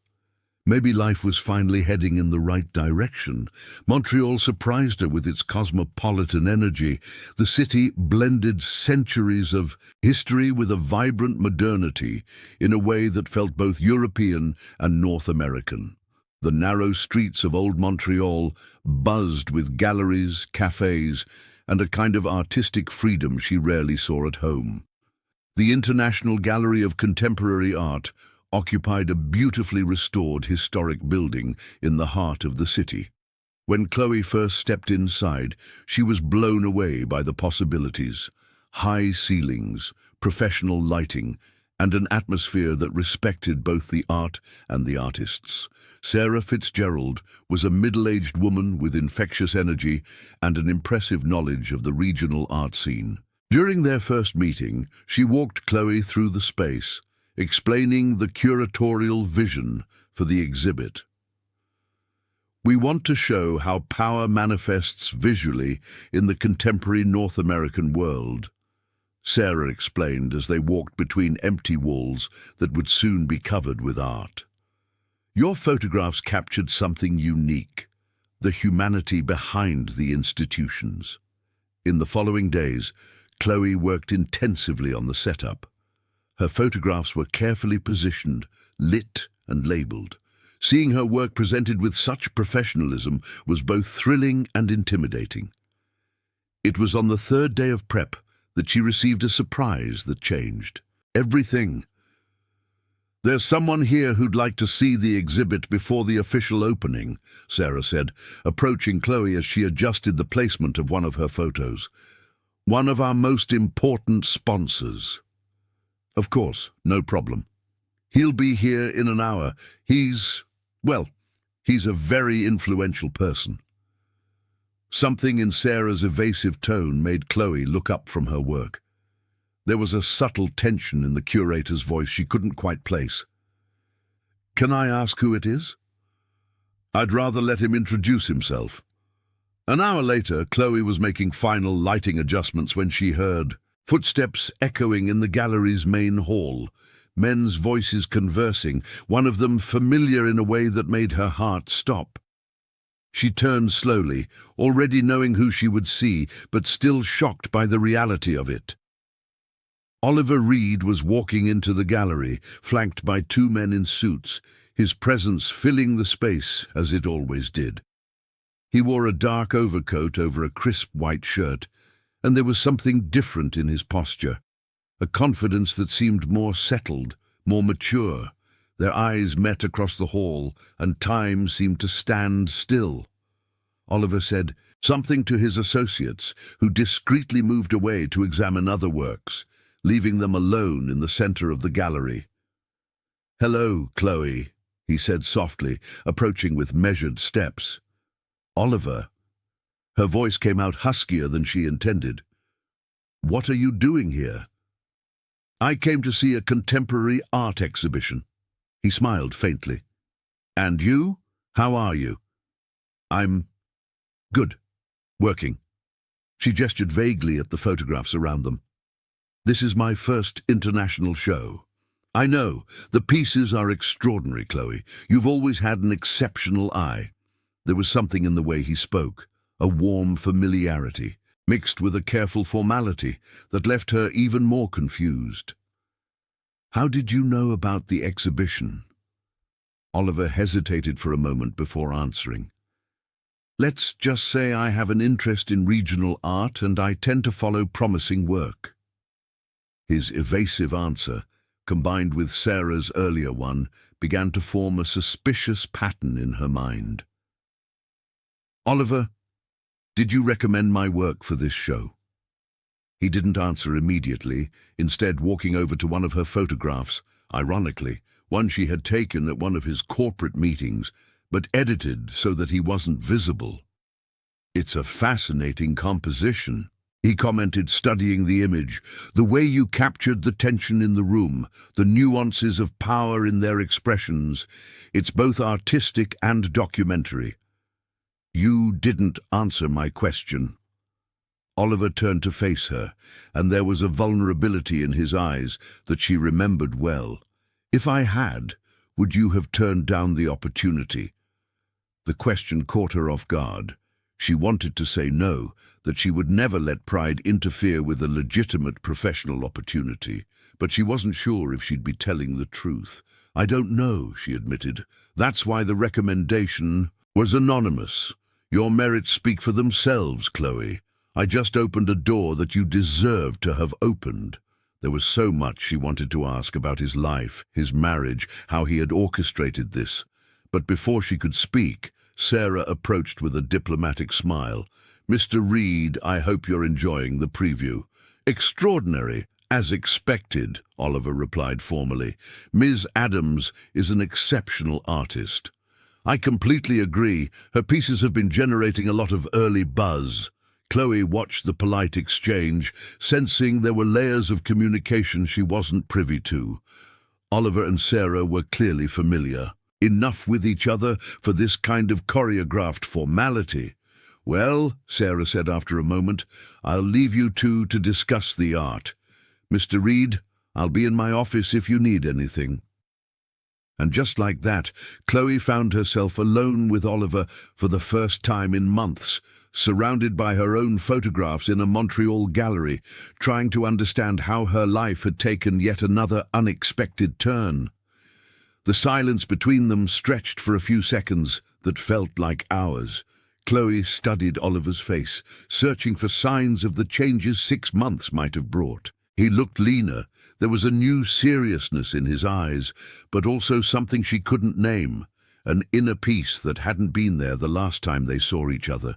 Maybe life was finally heading in the right direction. Montreal surprised her with its cosmopolitan energy. The city blended centuries of history with a vibrant modernity in a way that felt both European and North American. The narrow streets of old Montreal buzzed with galleries, cafes, and a kind of artistic freedom she rarely saw at home. The International Gallery of Contemporary Art occupied a beautifully restored historic building in the heart of the city. When Chloe first stepped inside, she was blown away by the possibilities. High ceilings, professional lighting, and an atmosphere that respected both the art and the artists. Sarah Fitzgerald was a middle-aged woman with infectious energy and an impressive knowledge of the regional art scene. During their first meeting, she walked Chloe through the space, explaining the curatorial vision for the exhibit. We want to show how power manifests visually in the contemporary North American world, Sarah explained as they walked between empty walls that would soon be covered with art. Your photographs captured something unique, the humanity behind the institutions. In the following days, Chloe worked intensively on the setup. Her photographs were carefully positioned, lit and labeled. Seeing her work presented with such professionalism was both thrilling and intimidating. It was on the 3rd day of prep that she received a surprise that changed everything. "There's someone here who'd like to see the exhibit before the official opening," Sarah said, approaching Chloe as she adjusted the placement of one of her photos. "One of our most important sponsors." "Of course, no problem. He'll be here in an hour. He's a very influential person." Something in Sarah's evasive tone made Chloe look up from her work. There was a subtle tension in the curator's voice she couldn't quite place. "Can I ask who it is?" "I'd rather let him introduce himself." An hour later, Chloe was making final lighting adjustments when she heard footsteps echoing in the gallery's main hall, men's voices conversing, one of them familiar in a way that made her heart stop. She turned slowly, already knowing who she would see, but still shocked by the reality of it. Oliver Reed was walking into the gallery, flanked by 2 men in suits, his presence filling the space as it always did. He wore a dark overcoat over a crisp white shirt, and there was something different in his posture, a confidence that seemed more settled, more mature. Their eyes met across the hall, and time seemed to stand still. Oliver said something to his associates, who discreetly moved away to examine other works, leaving them alone in the center of the gallery. "Hello, Chloe," he said softly, approaching with measured steps. "Oliver." Her voice came out huskier than she intended. "What are you doing here?" I came to see a contemporary art exhibition. He smiled faintly. And you? How are you? I'm good. Working. She gestured vaguely at the photographs around them. This is my first international show. I know, the pieces are extraordinary, Chloe. You've always had an exceptional eye. There was something in the way he spoke, a warm familiarity, mixed with a careful formality that left her even more confused. How did you know about the exhibition? Oliver hesitated for a moment before answering. Let's just say I have an interest in regional art and I tend to follow promising work. His evasive answer, combined with Sarah's earlier one, began to form a suspicious pattern in her mind. Oliver, did you recommend my work for this show? He didn't answer immediately, instead walking over to one of her photographs, ironically, one she had taken at one of his corporate meetings, but edited so that he wasn't visible. It's a fascinating composition, he commented, studying the image. The way you captured the tension in the room, the nuances of power in their expressions. It's both artistic and documentary. You didn't answer my question. Oliver turned to face her, and there was a vulnerability in his eyes that she remembered well. If I had, would you have turned down the opportunity? The question caught her off guard. She wanted to say no, that she would never let pride interfere with a legitimate professional opportunity, but she wasn't sure if she'd be telling the truth. I don't know, she admitted. That's why the recommendation was anonymous. Your merits speak for themselves, Chloe. I just opened a door that you deserved to have opened. There was so much she wanted to ask about his life, his marriage, how he had orchestrated this. But before she could speak, Sarah approached with a diplomatic smile. Mr. Reed, I hope you're enjoying the preview. Extraordinary, as expected, Oliver replied formally. Ms. Adams is an exceptional artist. I completely agree. Her pieces have been generating a lot of early buzz. Chloe watched the polite exchange, sensing there were layers of communication she wasn't privy to. Oliver and Sarah were clearly familiar. Enough with each other for this kind of choreographed formality. Well, Sarah said after a moment, I'll leave you two to discuss the art. Mr. Reed, I'll be in my office if you need anything. And just like that, Chloe found herself alone with Oliver for the first time in months, surrounded by her own photographs in a Montreal gallery, trying to understand how her life had taken yet another unexpected turn. The silence between them stretched for a few seconds that felt like hours. Chloe studied Oliver's face, searching for signs of the changes 6 months might have brought. He looked leaner. There was a new seriousness in his eyes, but also something she couldn't name, an inner peace that hadn't been there the last time they saw each other.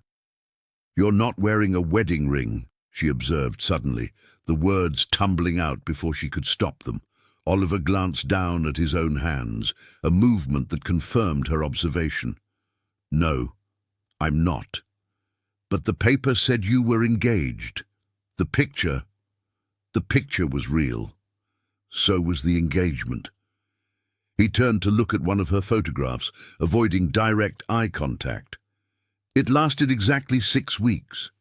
You're not wearing a wedding ring, she observed suddenly, the words tumbling out before she could stop them. Oliver glanced down at his own hands, a movement that confirmed her observation. No, I'm not. But the paper said you were engaged. The picture was real. So was the engagement. He turned to look at one of her photographs, avoiding direct eye contact. It lasted exactly 6 weeks.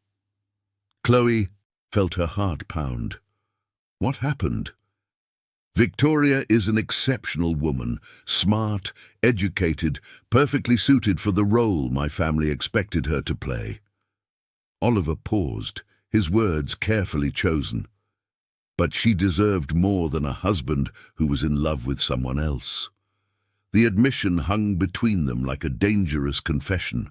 Chloe felt her heart pound. What happened? Victoria is an exceptional woman, smart, educated, perfectly suited for the role my family expected her to play. Oliver paused, his words carefully chosen. But she deserved more than a husband who was in love with someone else. The admission hung between them like a dangerous confession.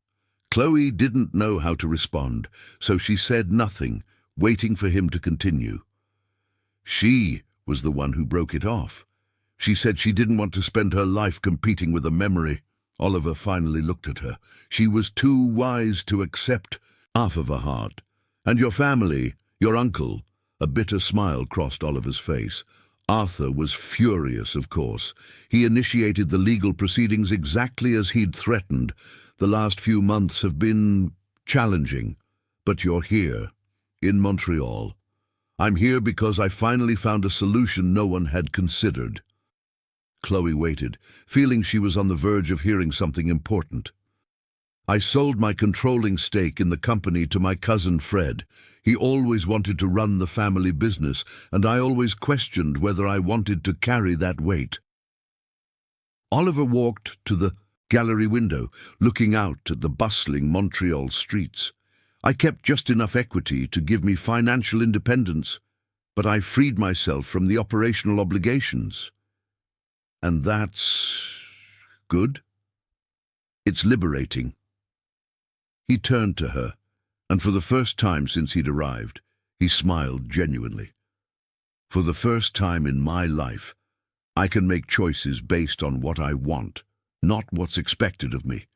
Chloe didn't know how to respond, so she said nothing, waiting for him to continue. She was the one who broke it off. She said she didn't want to spend her life competing with a memory. Oliver finally looked at her. She was too wise to accept half of a heart. And your family, your uncle. A bitter smile crossed Oliver's face. Arthur was furious, of course. He initiated the legal proceedings exactly as he'd threatened. The last few months have been challenging. But you're here, in Montreal. I'm here because I finally found a solution no one had considered. Chloe waited, feeling she was on the verge of hearing something important. I sold my controlling stake in the company to my cousin Fred. He always wanted to run the family business, and I always questioned whether I wanted to carry that weight. Oliver walked to the gallery window, looking out at the bustling Montreal streets. I kept just enough equity to give me financial independence, but I freed myself from the operational obligations. And that's good? It's liberating. He turned to her, and for the first time since he'd arrived, he smiled genuinely. For the first time in my life, I can make choices based on what I want, not what's expected of me.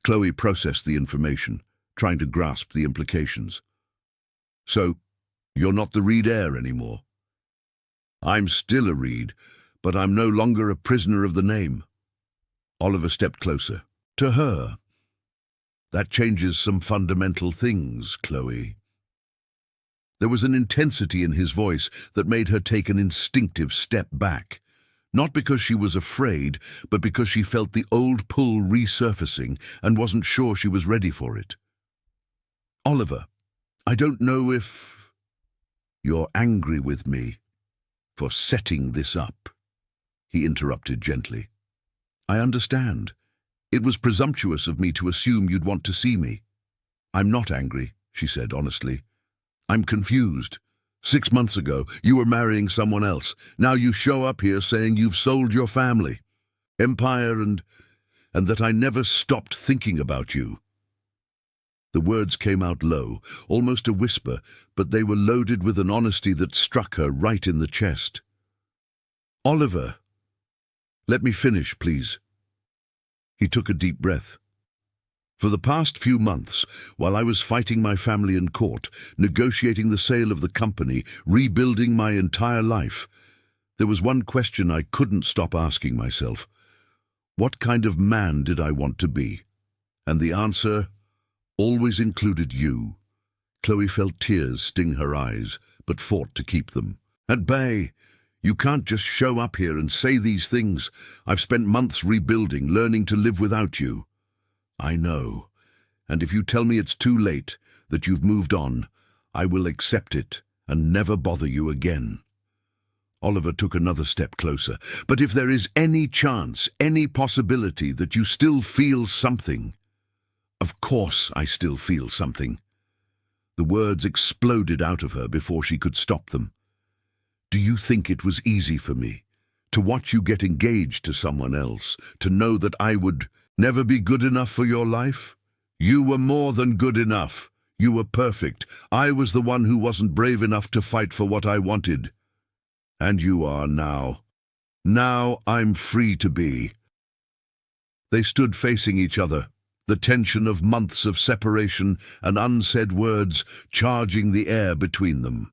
Chloe processed the information, trying to grasp the implications. So, you're not the Reed heir anymore. I'm still a Reed, but I'm no longer a prisoner of the name. Oliver stepped closer. To her. That changes some fundamental things, Chloe. There was an intensity in his voice that made her take an instinctive step back. Not because she was afraid, but because she felt the old pull resurfacing and wasn't sure she was ready for it. Oliver, I don't know if you're angry with me for setting this up, he interrupted gently. I understand. It was presumptuous of me to assume you'd want to see me. I'm not angry, she said honestly. I'm confused. 6 months ago, you were marrying someone else. Now you show up here saying you've sold your family, empire, and that I never stopped thinking about you. The words came out low, almost a whisper, but they were loaded with an honesty that struck her right in the chest. Oliver, let me finish, please. He took a deep breath. For the past few months, while I was fighting my family in court, negotiating the sale of the company, rebuilding my entire life, there was one question I couldn't stop asking myself. What kind of man did I want to be? And the answer always included you. Chloe felt tears sting her eyes, but fought to keep them at bay. You can't just show up here and say these things. I've spent months rebuilding, learning to live without you. I know. And if you tell me it's too late, that you've moved on, I will accept it and never bother you again. Oliver took another step closer. But if there is any chance, any possibility that you still feel something... Of course I still feel something. The words exploded out of her before she could stop them. Do you think it was easy for me to watch you get engaged to someone else, to know that I would never be good enough for your life? You were more than good enough. You were perfect. I was the one who wasn't brave enough to fight for what I wanted. And you are now. Now I'm free to be. They stood facing each other, the tension of months of separation and unsaid words charging the air between them.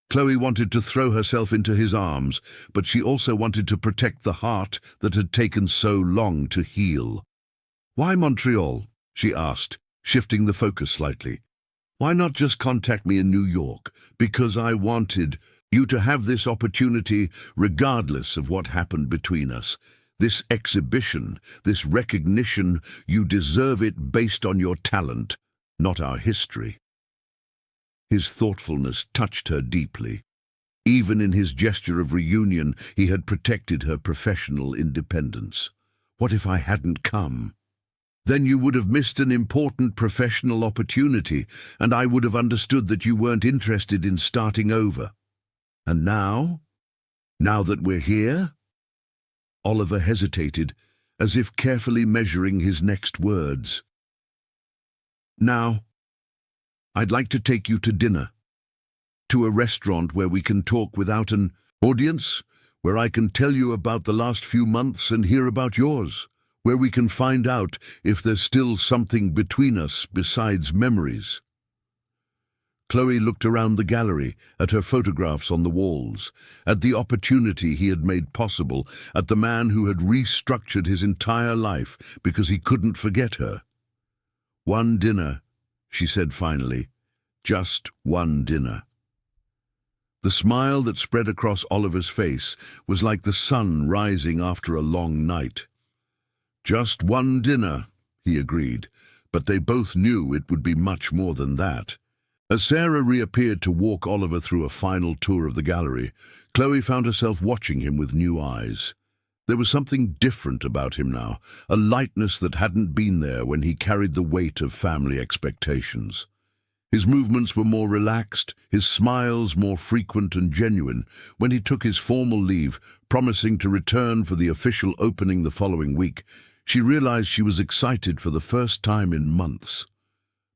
Chloe wanted to throw herself into his arms, but she also wanted to protect the heart that had taken so long to heal. Why Montreal? She asked, shifting the focus slightly. Why not just contact me in New York? Because I wanted you to have this opportunity regardless of what happened between us. This exhibition, this recognition, you deserve it based on your talent, not our history. His thoughtfulness touched her deeply. Even in his gesture of reunion, he had protected her professional independence. What if I hadn't come? Then you would have missed an important professional opportunity, and I would have understood that you weren't interested in starting over. And now? Now that we're here? Oliver hesitated, as if carefully measuring his next words. Now, I'd like to take you to dinner. To a restaurant where we can talk without an audience, where I can tell you about the last few months and hear about yours, where we can find out if there's still something between us besides memories. Chloe looked around the gallery, at her photographs on the walls, at the opportunity he had made possible, at the man who had restructured his entire life because he couldn't forget her. One dinner, she said finally, just one dinner. The smile that spread across Oliver's face was like the sun rising after a long night. "Just one dinner," he agreed, but they both knew it would be much more than that. As Sarah reappeared to walk Oliver through a final tour of the gallery, Chloe found herself watching him with new eyes. There was something different about him now, a lightness that hadn't been there when he carried the weight of family expectations. His movements were more relaxed, his smiles more frequent and genuine. When he took his formal leave, promising to return for the official opening the following week, she realized she was excited for the first time in months.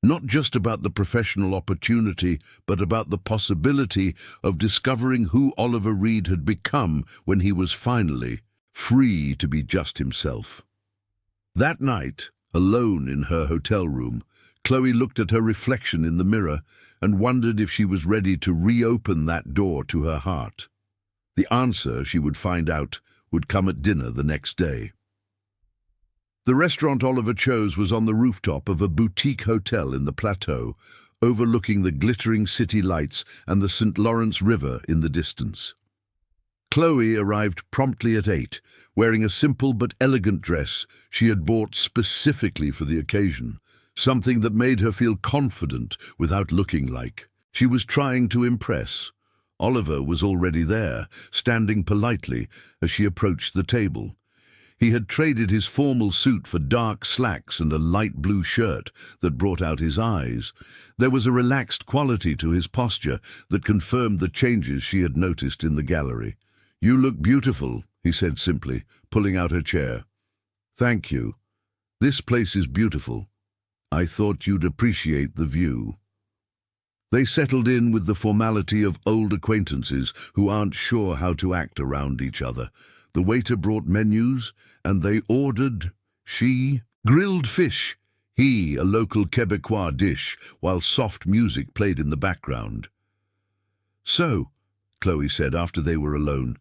Not just about the professional opportunity, but about the possibility of discovering who Oliver Reed had become when he was finally free to be just himself. That night, alone in her hotel room, Chloe looked at her reflection in the mirror and wondered if she was ready to reopen that door to her heart. The answer, she would find out, would come at dinner the next day. The restaurant Oliver chose was on the rooftop of a boutique hotel in the plateau, overlooking the glittering city lights and the St. Lawrence River in the distance. Chloe arrived promptly at 8, wearing a simple but elegant dress she had bought specifically for the occasion, something that made her feel confident without looking like she was trying to impress. Oliver was already there, standing politely as she approached the table. He had traded his formal suit for dark slacks and a light blue shirt that brought out his eyes. There was a relaxed quality to his posture that confirmed the changes she had noticed in the gallery. "You look beautiful," he said simply, pulling out her chair. "Thank you. This place is beautiful. I thought you'd appreciate the view." They settled in with the formality of old acquaintances who aren't sure how to act around each other. The waiter brought menus, and they ordered. She, grilled fish, he, a local Quebecois dish, while soft music played in the background. "So," Chloe said after they were alone,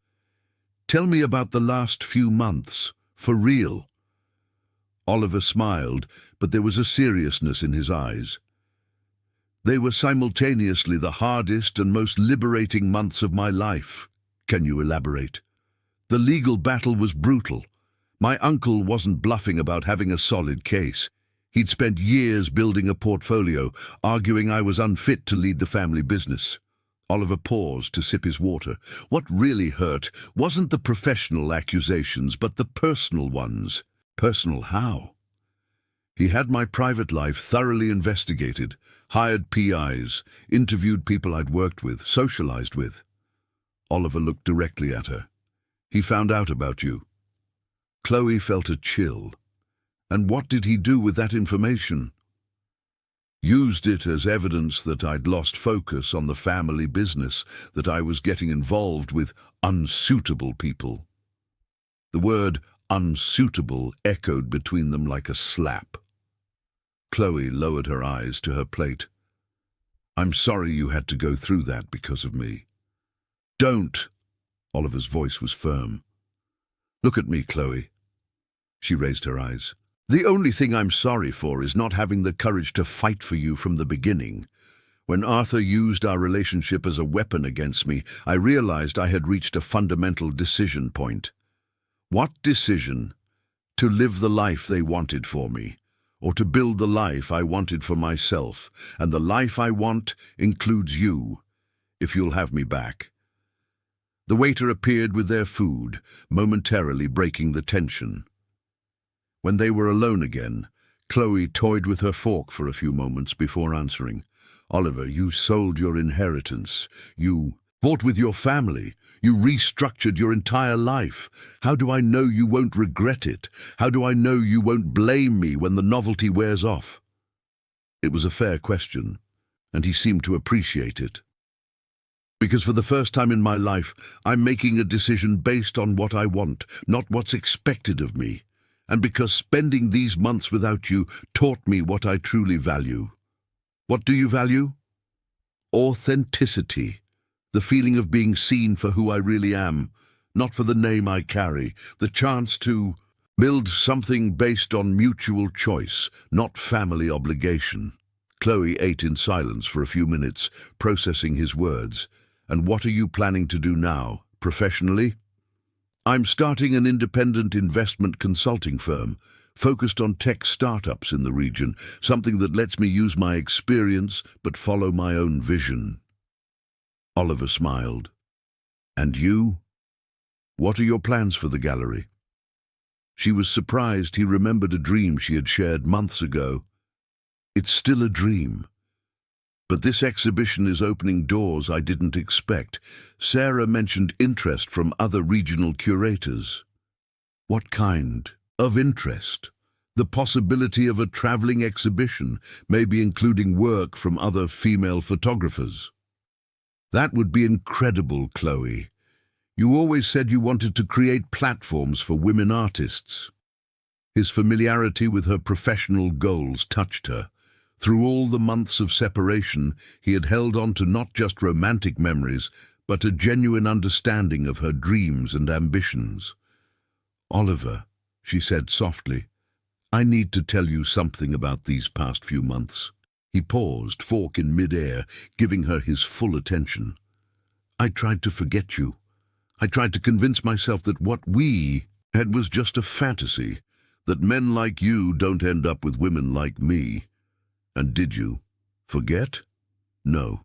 "tell me about the last few months, for real." Oliver smiled, but there was a seriousness in his eyes. "They were simultaneously the hardest and most liberating months of my life." "Can you elaborate?" "The legal battle was brutal. My uncle wasn't bluffing about having a solid case. He'd spent years building a portfolio, arguing I was unfit to lead the family business." Oliver paused to sip his water. What really hurt wasn't the professional accusations, but the personal ones. Personal how? "He had my private life thoroughly investigated, hired PIs, interviewed people I'd worked with, socialized with." Oliver looked directly at her. "He found out about you." Chloe felt a chill. "And what did he do with that information?" "Used it as evidence that I'd lost focus on the family business, that I was getting involved with unsuitable people." The word unsuitable echoed between them like a slap. Chloe lowered her eyes to her plate. "I'm sorry you had to go through that because of me." "Don't!" Oliver's voice was firm. "Look at me, Chloe." She raised her eyes. "The only thing I'm sorry for is not having the courage to fight for you from the beginning. When Arthur used our relationship as a weapon against me, I realized I had reached a fundamental decision point." "What decision? To live the life they wanted for me, or to build the life I wanted for myself, and the life I want includes you, if you'll have me back." The waiter appeared with their food, momentarily breaking the tension. When they were alone again, Chloe toyed with her fork for a few moments before answering. "Oliver, you sold your inheritance. You fought with your family. You restructured your entire life. How do I know you won't regret it? How do I know you won't blame me when the novelty wears off?" It was a fair question, and he seemed to appreciate it. "Because for the first time in my life, I'm making a decision based on what I want, not what's expected of me. And because spending these months without you taught me what I truly value." "What do you value?" "Authenticity. The feeling of being seen for who I really am, not for the name I carry. The chance to build something based on mutual choice, not family obligation." Chloe ate in silence for a few minutes, processing his words, And what are you planning to do now, professionally? I'm starting an independent investment consulting firm, focused on tech startups in the region, something that lets me use my experience but follow my own vision. Oliver smiled. And you? What are your plans for the gallery? She was surprised he remembered a dream she had shared months ago. It's still a dream. But this exhibition is opening doors I didn't expect. Sarah mentioned interest from other regional curators. What kind of interest? The possibility of a traveling exhibition, maybe including work from other female photographers. That would be incredible, Chloe. You always said you wanted to create platforms for women artists. His familiarity with her professional goals touched her. Through all the months of separation, he had held on to not just romantic memories, but a genuine understanding of her dreams and ambitions. Oliver, she said softly, I need to tell you something about these past few months. He paused, fork in mid-air, giving her his full attention. I tried to forget you. I tried to convince myself that what we had was just a fantasy, that men like you don't end up with women like me. And did you forget? No.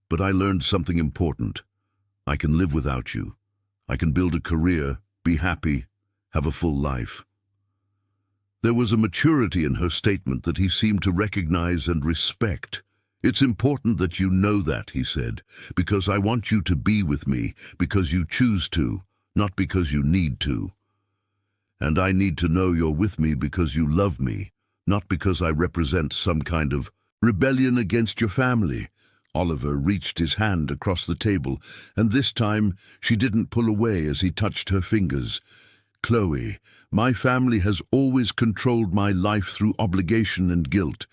But I learned something important. I can live without you. I can build a career, be happy, have a full life. There was a maturity in her statement that he seemed to recognize and respect. It's important that you know that, he said, because I want you to be with me, because you choose to, not because you need to. And I need to know you're with me because you love me, not because I represent some kind of rebellion against your family. Oliver reached his hand across the table, and this time she didn't pull away as he touched her fingers. Chloe, my family has always controlled my life through obligation and guilt.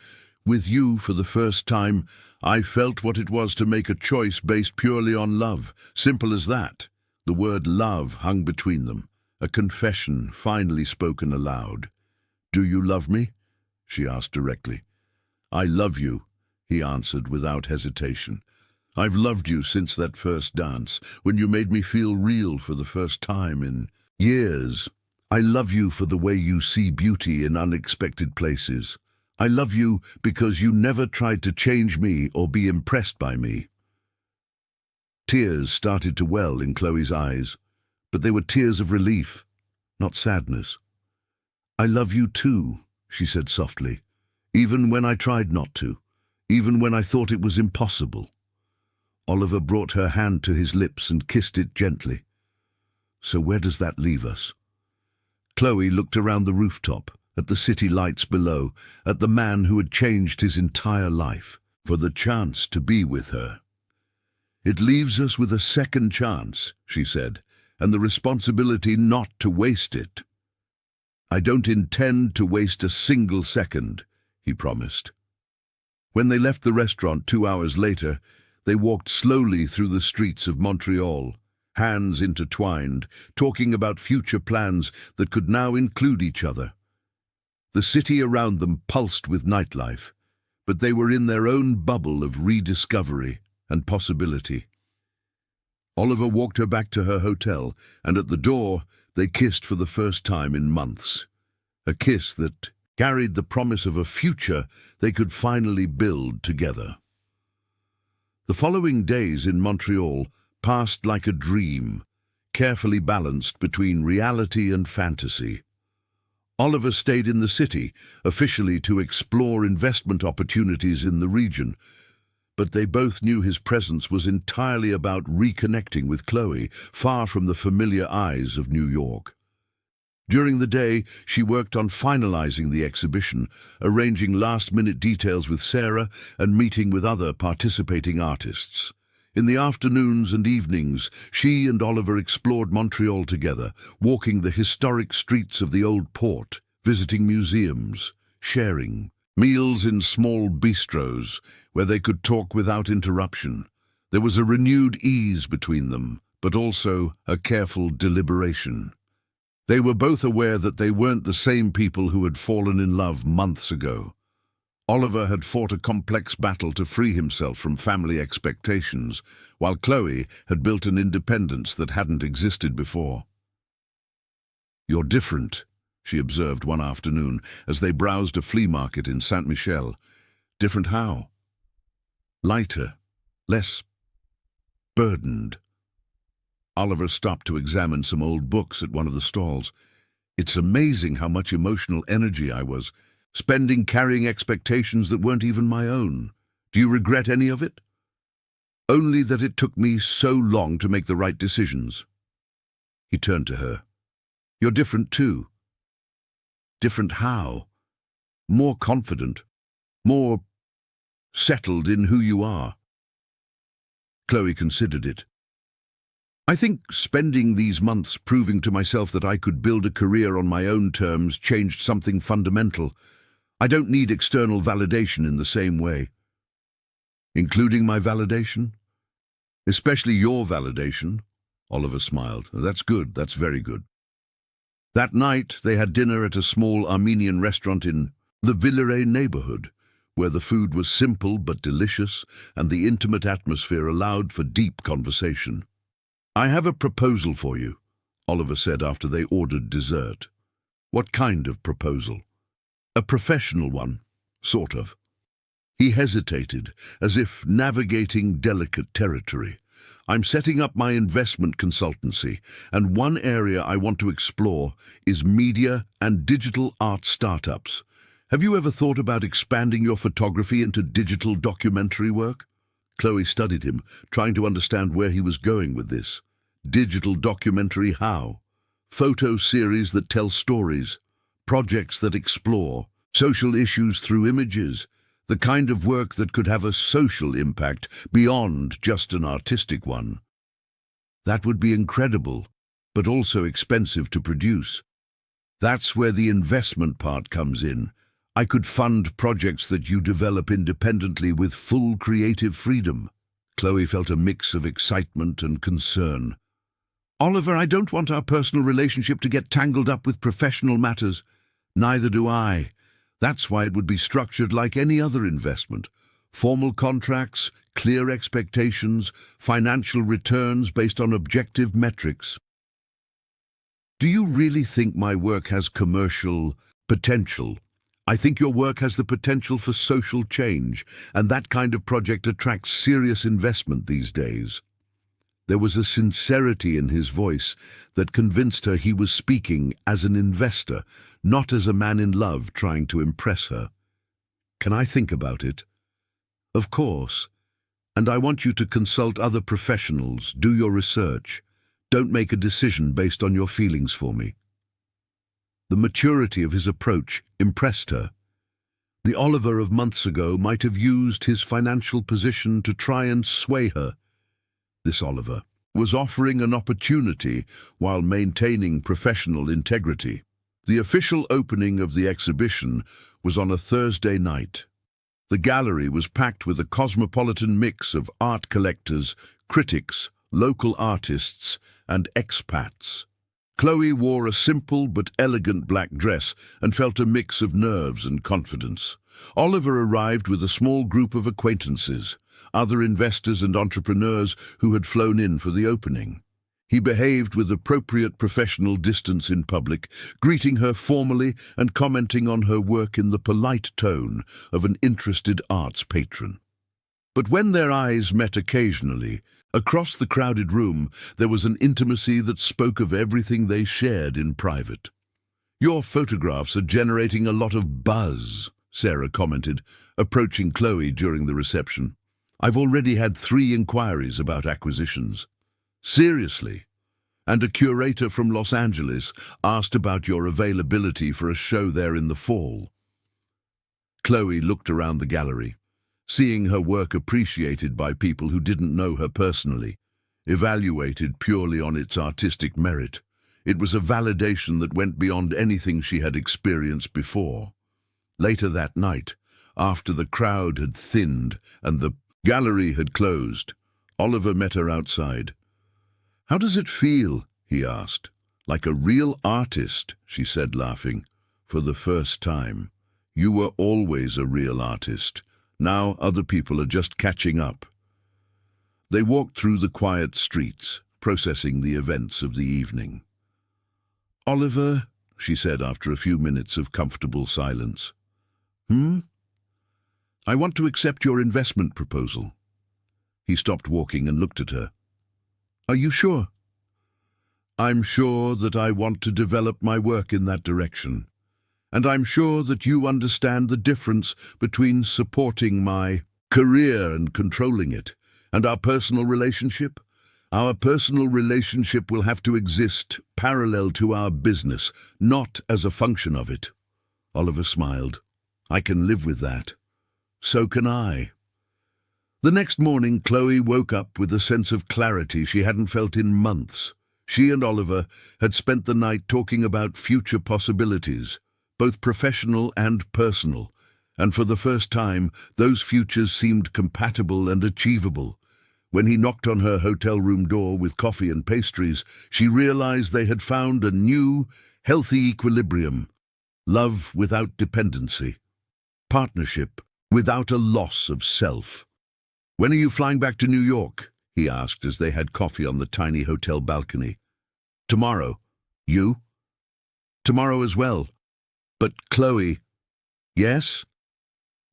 With you, for the first time, I felt what it was to make a choice based purely on love. Simple as that. The word love hung between them, a confession finally spoken aloud. Do you love me? She asked directly. I love you, he answered without hesitation. I've loved you since that first dance, when you made me feel real for the first time in years. I love you for the way you see beauty in unexpected places. I love you because you never tried to change me or be impressed by me. Tears started to well in Chloe's eyes, but they were tears of relief, not sadness. I love you too, she said softly, even when I tried not to, even when I thought it was impossible. Oliver brought her hand to his lips and kissed it gently. So where does that leave us? Chloe looked around the rooftop, at the city lights below, at the man who had changed his entire life, for the chance to be with her. It leaves us with a second chance, she said, and the responsibility not to waste it. I don't intend to waste a single second, he promised. When they left the restaurant 2 hours later, they walked slowly through the streets of Montreal, hands intertwined, talking about future plans that could now include each other. The city around them pulsed with nightlife, but they were in their own bubble of rediscovery and possibility. Oliver walked her back to her hotel, and at the door they kissed for the first time in months. A kiss that carried the promise of a future they could finally build together. The following days in Montreal passed like a dream, carefully balanced between reality and fantasy. Oliver stayed in the city, officially to explore investment opportunities in the region, but they both knew his presence was entirely about reconnecting with Chloe, far from the familiar eyes of New York. During the day, she worked on finalizing the exhibition, arranging last-minute details with Sarah and meeting with other participating artists. In the afternoons and evenings, she and Oliver explored Montreal together, walking the historic streets of the old port, visiting museums, sharing meals in small bistros where they could talk without interruption. There was a renewed ease between them, but also a careful deliberation. They were both aware that they weren't the same people who had fallen in love months ago. Oliver had fought a complex battle to free himself from family expectations, while Chloe had built an independence that hadn't existed before. "You're different," she observed one afternoon as they browsed a flea market in Saint-Michel. "Different how?" "Lighter, less burdened." Oliver stopped to examine some old books at one of the stalls. "It's amazing how much emotional energy I was spending carrying expectations that weren't even my own. Do you regret any of it?" "Only that it took me so long to make the right decisions." He turned to her. "You're different too." "Different how?" "More confident, more settled in who you are." Chloe considered it. "I think spending these months proving to myself that I could build a career on my own terms changed something fundamental. I don't need external validation in the same way." "Including my validation?" "Especially your validation." Oliver smiled. "That's good, that's very good." That night they had dinner at a small Armenian restaurant in the Villeray neighborhood, where the food was simple but delicious and the intimate atmosphere allowed for deep conversation. "I have a proposal for you," Oliver said after they ordered dessert. "What kind of proposal?" "A professional one, sort of." He hesitated, as if navigating delicate territory. "I'm setting up my investment consultancy, and one area I want to explore is media and digital art startups. Have you ever thought about expanding your photography into digital documentary work?" Chloe studied him, trying to understand where he was going with this. Digital documentary how? Photo series that tell stories, projects that explore, social issues through images, the kind of work that could have a social impact beyond just an artistic one. "That would be incredible, but also expensive to produce." "That's where the investment part comes in. I could fund projects that you develop independently with full creative freedom." Chloe felt a mix of excitement and concern. "Oliver, I don't want our personal relationship to get tangled up with professional matters." "Neither do I. That's why it would be structured like any other investment. Formal contracts, clear expectations, financial returns based on objective metrics." "Do you really think my work has commercial potential?" "I think your work has the potential for social change, and that kind of project attracts serious investment these days." There was a sincerity in his voice that convinced her he was speaking as an investor, not as a man in love trying to impress her. "Can I think about it?" "Of course. And I want you to consult other professionals, do your research. Don't make a decision based on your feelings for me." The maturity of his approach impressed her. The Oliver of months ago might have used his financial position to try and sway her. This Oliver was offering an opportunity while maintaining professional integrity. The official opening of the exhibition was on a Thursday night. The gallery was packed with a cosmopolitan mix of art collectors, critics, local artists, and expats. Chloe wore a simple but elegant black dress and felt a mix of nerves and confidence. Oliver arrived with a small group of acquaintances, other investors and entrepreneurs who had flown in for the opening. He behaved with appropriate professional distance in public, greeting her formally and commenting on her work in the polite tone of an interested arts patron. But when their eyes met occasionally, across the crowded room, there was an intimacy that spoke of everything they shared in private. "Your photographs are generating a lot of buzz," Sarah commented, approaching Chloe during the reception. "I've already had 3 inquiries about acquisitions." "Seriously?" "And a curator from Los Angeles asked about your availability for a show there in the fall." Chloe looked around the gallery, seeing her work appreciated by people who didn't know her personally, evaluated purely on its artistic merit. It was a validation that went beyond anything she had experienced before. Later that night, after the crowd had thinned and the gallery had closed, Oliver met her outside. "How does it feel?" he asked. "Like a real artist," she said, laughing. "For the first time. You were always a real artist. Now other people are just catching up. They walked through the quiet streets, processing the events of the evening. "Oliver," she said after a few minutes of comfortable silence. "I want to accept your investment proposal." He stopped walking and looked at her. "Are you sure?" "I'm sure that I want to develop my work in that direction. And I'm sure that you understand the difference between supporting my career and controlling it. And our personal relationship? Our personal relationship will have to exist parallel to our business, not as a function of it." Oliver smiled. "I can live with that. So can I." The next morning, Chloe woke up with a sense of clarity she hadn't felt in months. She and Oliver had spent the night talking about future possibilities, both professional and personal, and for the first time, those futures seemed compatible and achievable. When he knocked on her hotel room door with coffee and pastries, she realized they had found a new, healthy equilibrium. Love without dependency. Partnership without a loss of self. "When are you flying back to New York?" he asked as they had coffee on the tiny hotel balcony. "Tomorrow." "You?" "Tomorrow as well. But Chloe..." "Yes?"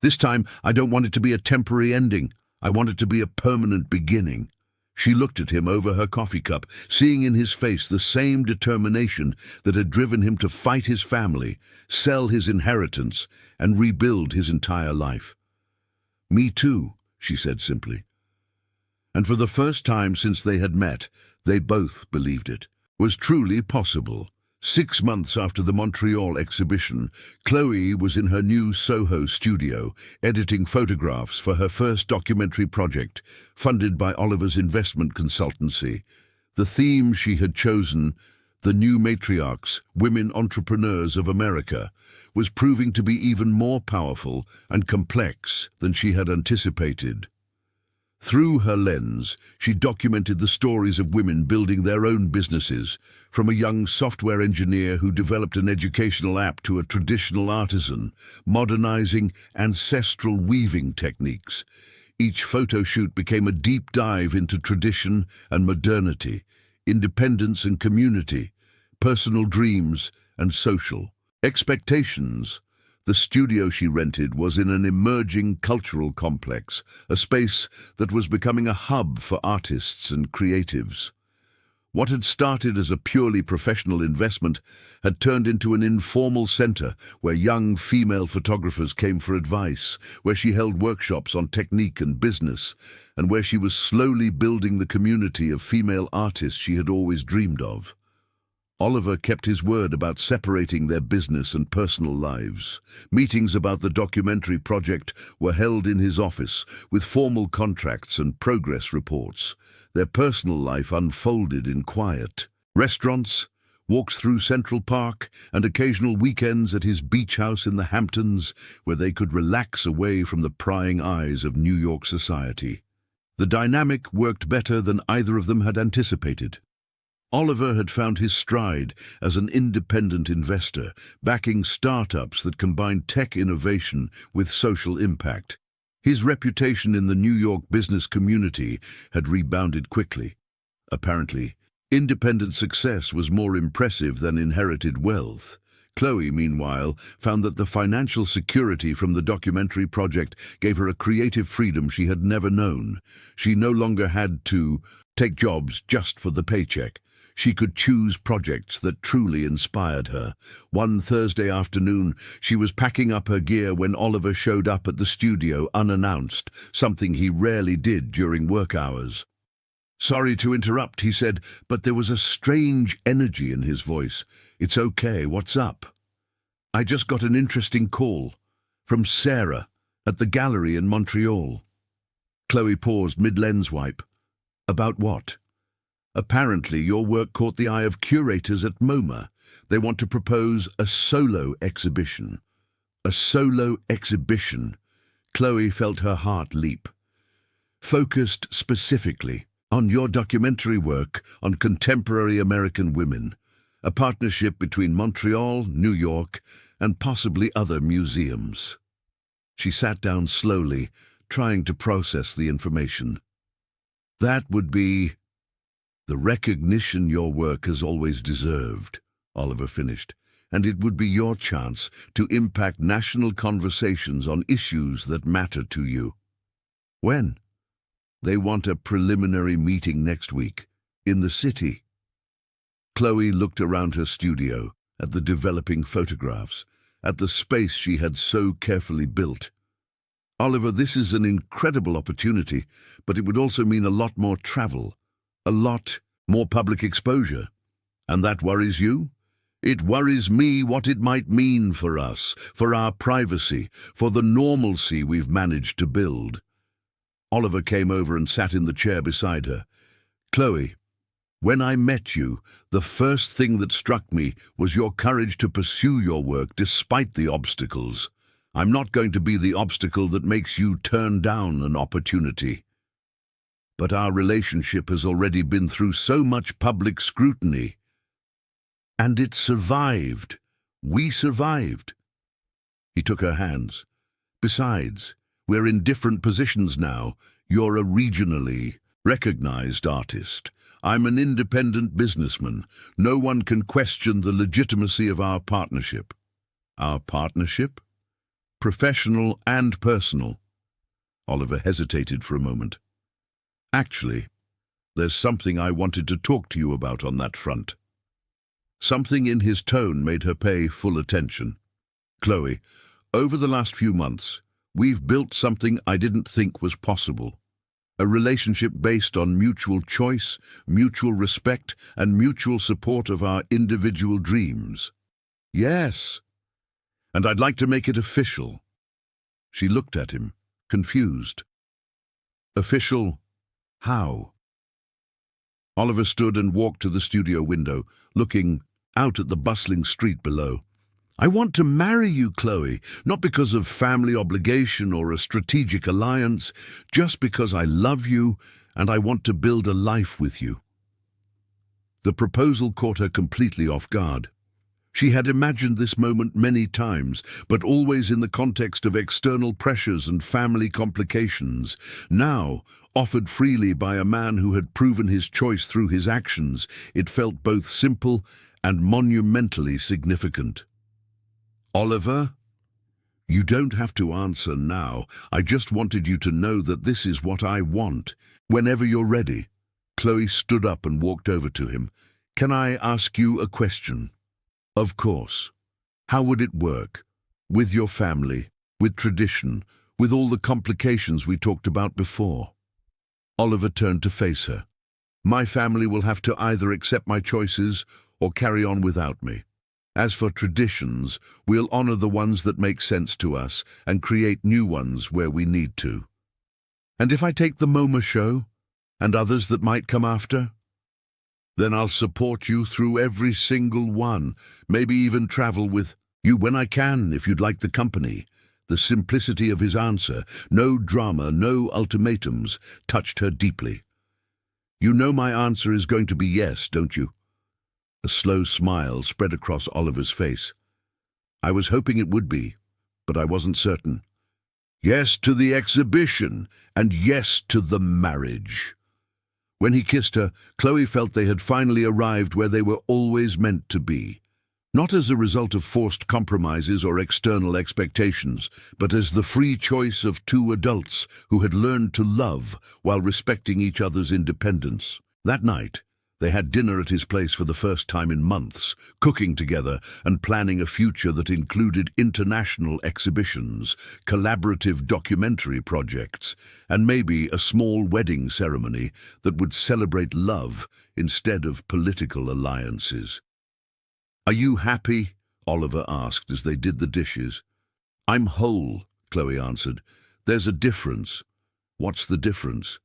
"This time, I don't want it to be a temporary ending. I want it to be a permanent beginning." She looked at him over her coffee cup, seeing in his face the same determination that had driven him to fight his family, sell his inheritance, and rebuild his entire life. "Me too," she said simply. And for the first time since they had met, they both believed it was truly possible. 6 months after the Montreal exhibition, Chloe was in her new Soho studio, editing photographs for her first documentary project, funded by Oliver's investment consultancy. The theme she had chosen, "The New Matriarchs, Women Entrepreneurs of America," was proving to be even more powerful and complex than she had anticipated. Through her lens, she documented the stories of women building their own businesses, from a young software engineer who developed an educational app to a traditional artisan, modernizing ancestral weaving techniques. Each photo shoot became a deep dive into tradition and modernity, independence and community, personal dreams and social expectations. The studio she rented was in an emerging cultural complex, a space that was becoming a hub for artists and creatives. What had started as a purely professional investment had turned into an informal center where young female photographers came for advice, where she held workshops on technique and business, and where she was slowly building the community of female artists she had always dreamed of. Oliver kept his word about separating their business and personal lives. Meetings about the documentary project were held in his office, with formal contracts and progress reports. Their personal life unfolded in quiet. Restaurants, walks through Central Park, and occasional weekends at his beach house in the Hamptons, where they could relax away from the prying eyes of New York society. The dynamic worked better than either of them had anticipated. Oliver had found his stride as an independent investor, backing startups that combined tech innovation with social impact. His reputation in the New York business community had rebounded quickly. Apparently, independent success was more impressive than inherited wealth. Chloe, meanwhile, found that the financial security from the documentary project gave her a creative freedom she had never known. She no longer had to take jobs just for the paycheck. She could choose projects that truly inspired her. One Thursday afternoon, she was packing up her gear when Oliver showed up at the studio unannounced, something he rarely did during work hours. "Sorry to interrupt," he said, but there was a strange energy in his voice. "It's okay, what's up?" "I just got an interesting call from Sarah at the gallery in Montreal." Chloe paused mid-lens wipe. "About what?" "Apparently your work caught the eye of curators at MoMA. They want to propose a solo exhibition." A solo exhibition. Chloe felt her heart leap. "Focused specifically on your documentary work on contemporary American women. A partnership between Montreal, New York, and possibly other museums. She sat down slowly, trying to process the information. That would be the recognition your work has always deserved, Oliver finished, and it would be your chance to impact national conversations on issues that matter to you. When? They want a preliminary meeting next week, in the city. Chloe looked around her studio, at the developing photographs, at the space she had so carefully built. Oliver, this is an incredible opportunity, but it would also mean a lot more travel, a lot more public exposure. And that worries you? It worries me what it might mean for us, for our privacy, for the normalcy we've managed to build. Oliver came over and sat in the chair beside her. Chloe, when I met you, the first thing that struck me was your courage to pursue your work despite the obstacles. I'm not going to be the obstacle that makes you turn down an opportunity. But our relationship has already been through so much public scrutiny. And it survived. We survived. He took her hands. Besides, we're in different positions now. You're a regionally recognized artist. I'm an independent businessman. No one can question the legitimacy of our partnership. Our partnership? Professional and personal. Oliver hesitated for a moment. Actually, there's something I wanted to talk to you about on that front. Something in his tone made her pay full attention. Chloe, over the last few months, we've built something I didn't think was possible. A relationship based on mutual choice, mutual respect, and mutual support of our individual dreams. Yes, and I'd like to make it official. She looked at him, confused. Official? How? Oliver stood and walked to the studio window, looking out at the bustling street below. I want to marry you, Chloe, not because of family obligation or a strategic alliance, just because I love you and I want to build a life with you. The proposal caught her completely off guard. She had imagined this moment many times, but always in the context of external pressures and family complications. Now, offered freely by a man who had proven his choice through his actions, it felt both simple and monumentally significant. Oliver, you don't have to answer now. I just wanted you to know that this is what I want. Whenever you're ready. Chloe stood up and walked over to him. Can I ask you a question? Of course. How would it work? With your family, with tradition, with all the complications we talked about before? Oliver turned to face her. My family will have to either accept my choices or carry on without me. As for traditions, we'll honor the ones that make sense to us and create new ones where we need to. And if I take the MoMA show, and others that might come after? Then I'll support you through every single one, maybe even travel with you when I can, if you'd like the company. The simplicity of his answer, no drama, no ultimatums, touched her deeply. You know my answer is going to be yes, don't you? A slow smile spread across Oliver's face. I was hoping it would be, but I wasn't certain. Yes to the exhibition, and yes to the marriage. When he kissed her, Chloe felt they had finally arrived where they were always meant to be. Not as a result of forced compromises or external expectations, but as the free choice of two adults who had learned to love while respecting each other's independence. That night, they had dinner at his place for the first time in months, cooking together and planning a future that included international exhibitions, collaborative documentary projects, and maybe a small wedding ceremony that would celebrate love instead of political alliances. Are you happy? Oliver asked as they did the dishes. I'm whole, Chloe answered. There's a difference. What's the difference?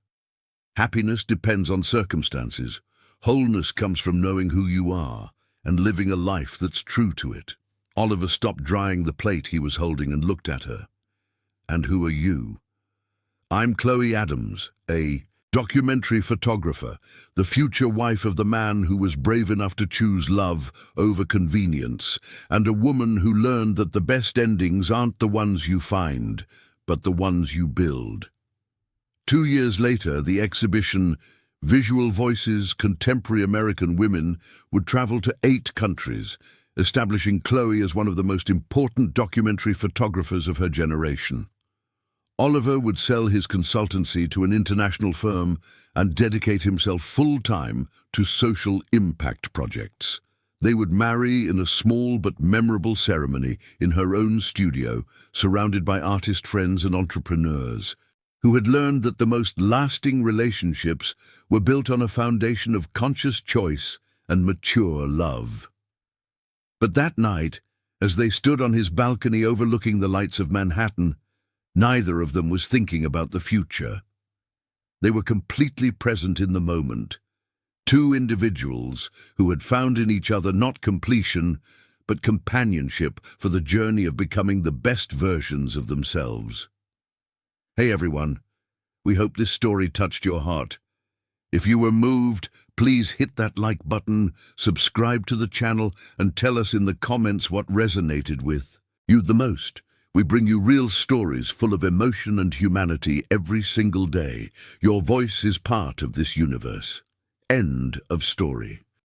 Happiness depends on circumstances. Wholeness comes from knowing who you are and living a life that's true to it. Oliver stopped drying the plate he was holding and looked at her. And who are you? I'm Chloe Adams, a Documentary photographer, the future wife of the man who was brave enough to choose love over convenience, and a woman who learned that the best endings aren't the ones you find, but the ones you build. 2 years later, the exhibition Visual Voices, Contemporary American Women would travel to 8 countries, establishing Chloe as one of the most important documentary photographers of her generation. Oliver would sell his consultancy to an international firm and dedicate himself full-time to social impact projects. They would marry in a small but memorable ceremony in her own studio, surrounded by artist friends and entrepreneurs, who had learned that the most lasting relationships were built on a foundation of conscious choice and mature love. But that night, as they stood on his balcony overlooking the lights of Manhattan, neither of them was thinking about the future. They were completely present in the moment, 2 individuals who had found in each other not completion, but companionship for the journey of becoming the best versions of themselves. Hey everyone, we hope this story touched your heart. If you were moved, please hit that like button, subscribe to the channel, and tell us in the comments what resonated with you the most. We bring you real stories full of emotion and humanity every single day. Your voice is part of this universe. End of story.